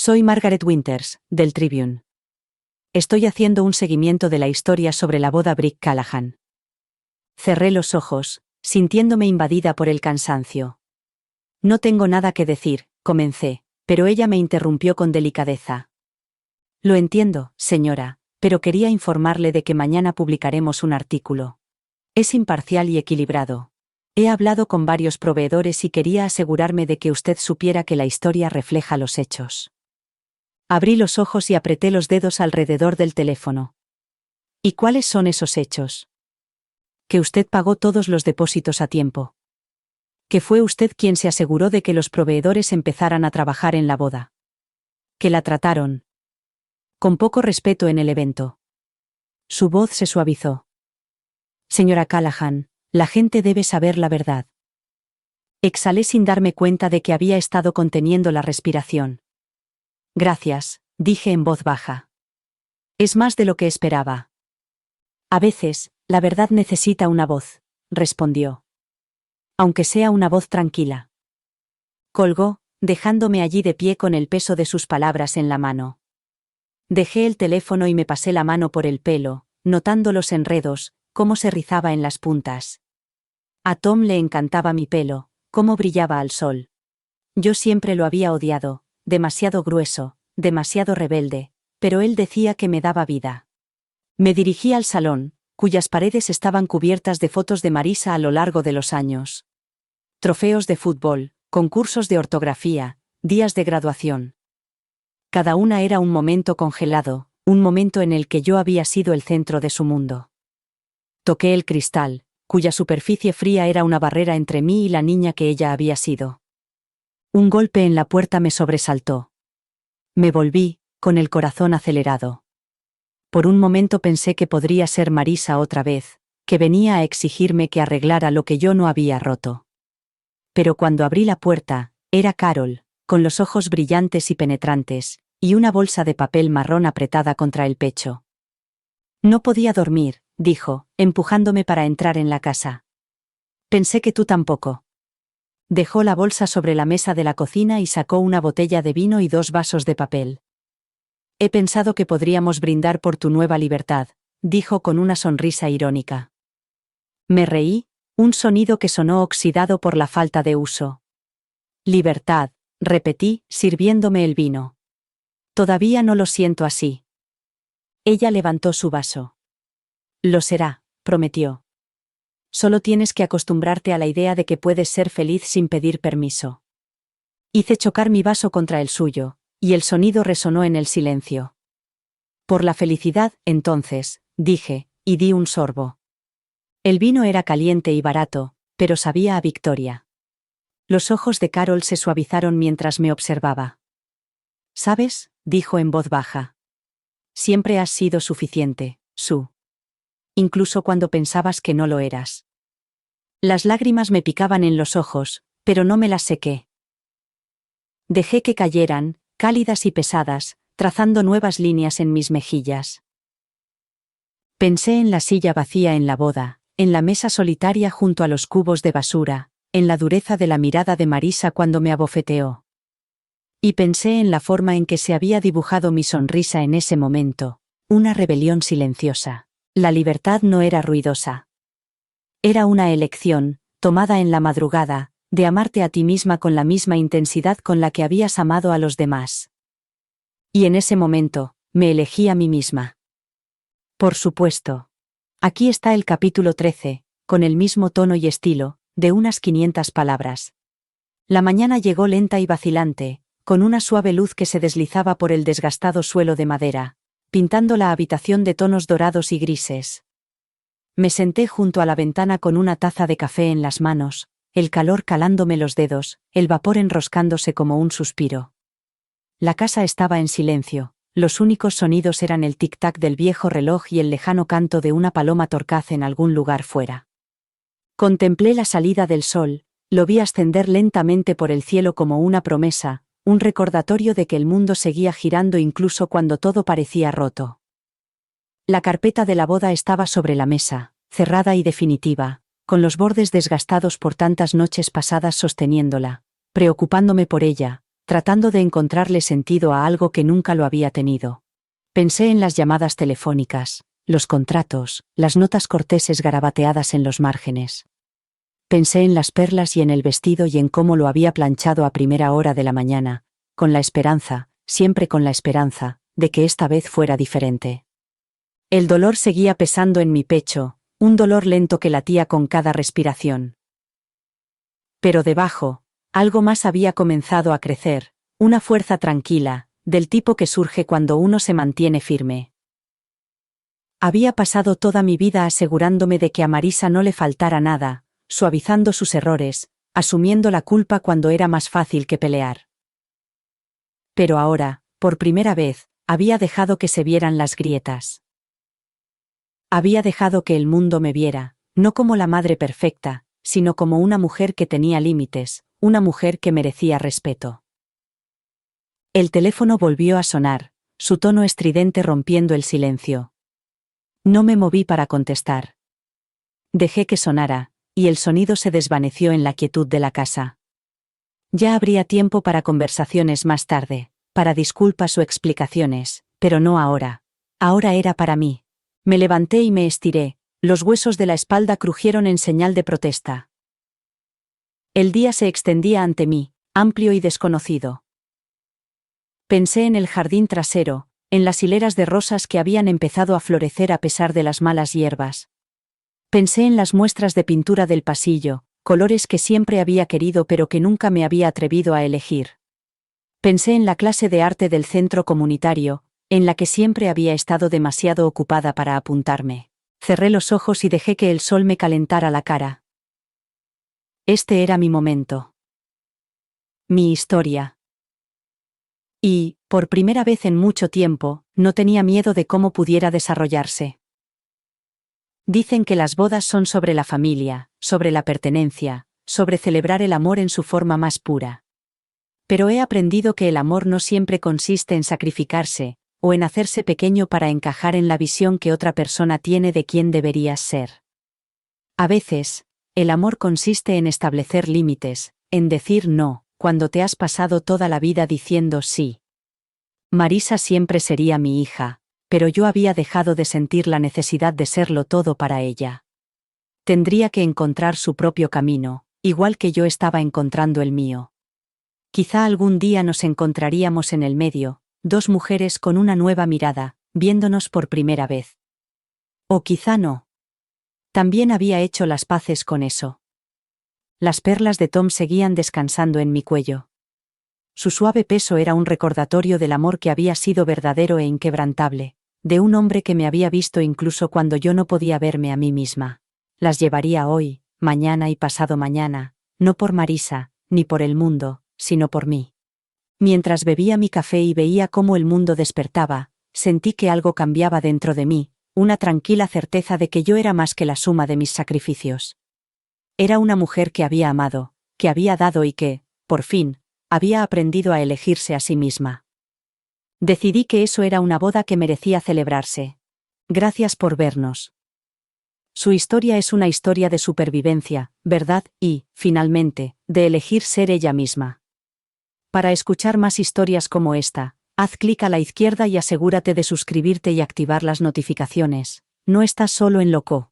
Soy Margaret Winters, del Tribune. Estoy haciendo un seguimiento de la historia sobre la boda Brick Callahan. Cerré los ojos, sintiéndome invadida por el cansancio. No tengo nada que decir, comencé, pero ella me interrumpió con delicadeza. Lo entiendo, señora, pero quería informarle de que mañana publicaremos un artículo. Es imparcial y equilibrado. He hablado con varios proveedores y quería asegurarme de que usted supiera que la historia refleja los hechos. Abrí los ojos y apreté los dedos alrededor del teléfono. ¿Y cuáles son esos hechos? Que usted pagó todos los depósitos a tiempo. Que fue usted quien se aseguró de que los proveedores empezaran a trabajar en la boda. Que la trataron con poco respeto en el evento. Su voz se suavizó. Señora Callahan, la gente debe saber la verdad. Exhalé sin darme cuenta de que había estado conteniendo la respiración. Gracias, dije en voz baja. Es más de lo que esperaba. A veces, la verdad necesita una voz, respondió. Aunque sea una voz tranquila. Colgó, dejándome allí de pie con el peso de sus palabras en la mano. Dejé el teléfono y me pasé la mano por el pelo, notando los enredos, cómo se rizaba en las puntas. A Tom le encantaba mi pelo, cómo brillaba al sol. Yo siempre lo había odiado, demasiado grueso, demasiado rebelde, pero él decía que me daba vida. Me dirigí al salón, cuyas paredes estaban cubiertas de fotos de Marisa a lo largo de los años. Trofeos de fútbol, concursos de ortografía, días de graduación. Cada una era un momento congelado, un momento en el que yo había sido el centro de su mundo. Toqué el cristal, cuya superficie fría era una barrera entre mí y la niña que ella había sido. Un golpe en la puerta me sobresaltó. Me volví, con el corazón acelerado. Por un momento pensé que podría ser Marisa otra vez, que venía a exigirme que arreglara lo que yo no había roto. Pero cuando abrí la puerta, era Carol, con los ojos brillantes y penetrantes, y una bolsa de papel marrón apretada contra el pecho. No podía dormir, dijo, empujándome para entrar en la casa. Pensé que tú tampoco. Dejó la bolsa sobre la mesa de la cocina y sacó una botella de vino y 2 vasos de papel. He pensado que podríamos brindar por tu nueva libertad, dijo con una sonrisa irónica. Me reí, un sonido que sonó oxidado por la falta de uso. Libertad, repetí, sirviéndome el vino. Todavía no lo siento así. Ella levantó su vaso. Lo será, prometió. Solo tienes que acostumbrarte a la idea de que puedes ser feliz sin pedir permiso. Hice chocar mi vaso contra el suyo, y el sonido resonó en el silencio. Por la felicidad, entonces, dije, y di un sorbo. El vino era caliente y barato, pero sabía a victoria. Los ojos de Carol se suavizaron mientras me observaba. ¿Sabes?, dijo en voz baja. Siempre has sido suficiente, Sue. Incluso cuando pensabas que no lo eras. Las lágrimas me picaban en los ojos, pero no me las sequé. Dejé que cayeran, cálidas y pesadas, trazando nuevas líneas en mis mejillas. Pensé en la silla vacía en la boda, en la mesa solitaria junto a los cubos de basura, en la dureza de la mirada de Marisa cuando me abofeteó. Y pensé en la forma en que se había dibujado mi sonrisa en ese momento, una rebelión silenciosa. La libertad no era ruidosa. Era una elección, tomada en la madrugada, de amarte a ti misma con la misma intensidad con la que habías amado a los demás. Y en ese momento, me elegí a mí misma. Por supuesto. Aquí está el capítulo 13, con el mismo tono y estilo, de unas 500 palabras. La mañana llegó lenta y vacilante, con una suave luz que se deslizaba por el desgastado suelo de madera, pintando la habitación de tonos dorados y grises. Me senté junto a la ventana con una taza de café en las manos, el calor calándome los dedos, el vapor enroscándose como un suspiro. La casa estaba en silencio, los únicos sonidos eran el tic-tac del viejo reloj y el lejano canto de una paloma torcaz en algún lugar fuera. Contemplé la salida del sol, lo vi ascender lentamente por el cielo como una promesa, un recordatorio de que el mundo seguía girando incluso cuando todo parecía roto. La carpeta de la boda estaba sobre la mesa, cerrada y definitiva, con los bordes desgastados por tantas noches pasadas sosteniéndola, preocupándome por ella, tratando de encontrarle sentido a algo que nunca lo había tenido. Pensé en las llamadas telefónicas, los contratos, las notas corteses garabateadas en los márgenes. Pensé en las perlas y en el vestido y en cómo lo había planchado a primera hora de la mañana, con la esperanza, siempre con la esperanza, de que esta vez fuera diferente. El dolor seguía pesando en mi pecho, un dolor lento que latía con cada respiración. Pero debajo, algo más había comenzado a crecer, una fuerza tranquila, del tipo que surge cuando uno se mantiene firme. Había pasado toda mi vida asegurándome de que a Marisa no le faltara nada, suavizando sus errores, asumiendo la culpa cuando era más fácil que pelear. Pero ahora, por primera vez, había dejado que se vieran las grietas. Había dejado que el mundo me viera, no como la madre perfecta, sino como una mujer que tenía límites, una mujer que merecía respeto. El teléfono volvió a sonar, su tono estridente rompiendo el silencio. No me moví para contestar. Dejé que sonara, y el sonido se desvaneció en la quietud de la casa. Ya habría tiempo para conversaciones más tarde, para disculpas o explicaciones, pero no ahora. Ahora era para mí. Me levanté y me estiré, los huesos de la espalda crujieron en señal de protesta. El día se extendía ante mí, amplio y desconocido. Pensé en el jardín trasero, en las hileras de rosas que habían empezado a florecer a pesar de las malas hierbas. Pensé en las muestras de pintura del pasillo, colores que siempre había querido pero que nunca me había atrevido a elegir. Pensé en la clase de arte del centro comunitario, en la que siempre había estado demasiado ocupada para apuntarme. Cerré los ojos y dejé que el sol me calentara la cara. Este era mi momento. Mi historia. Y, por primera vez en mucho tiempo, no tenía miedo de cómo pudiera desarrollarse. Dicen que las bodas son sobre la familia, sobre la pertenencia, sobre celebrar el amor en su forma más pura. Pero he aprendido que el amor no siempre consiste en sacrificarse, o en hacerse pequeño para encajar en la visión que otra persona tiene de quién deberías ser. A veces, el amor consiste en establecer límites, en decir no, cuando te has pasado toda la vida diciendo sí. Marisa siempre sería mi hija, pero yo había dejado de sentir la necesidad de serlo todo para ella. Tendría que encontrar su propio camino, igual que yo estaba encontrando el mío. Quizá algún día nos encontraríamos en el medio, dos mujeres con una nueva mirada, viéndonos por primera vez. O quizá no. También había hecho las paces con eso. Las perlas de Tom seguían descansando en mi cuello. Su suave peso era un recordatorio del amor que había sido verdadero e inquebrantable, de un hombre que me había visto incluso cuando yo no podía verme a mí misma. Las llevaría hoy, mañana y pasado mañana, no por Marisa, ni por el mundo, sino por mí. Mientras bebía mi café y veía cómo el mundo despertaba, sentí que algo cambiaba dentro de mí, una tranquila certeza de que yo era más que la suma de mis sacrificios. Era una mujer que había amado, que había dado y que, por fin, había aprendido a elegirse a sí misma. Decidí que eso era una boda que merecía celebrarse. Gracias por vernos. Su historia es una historia de supervivencia, verdad y, finalmente, de elegir ser ella misma. Para escuchar más historias como esta, haz clic a la izquierda y asegúrate de suscribirte y activar las notificaciones. No estás solo en Loco.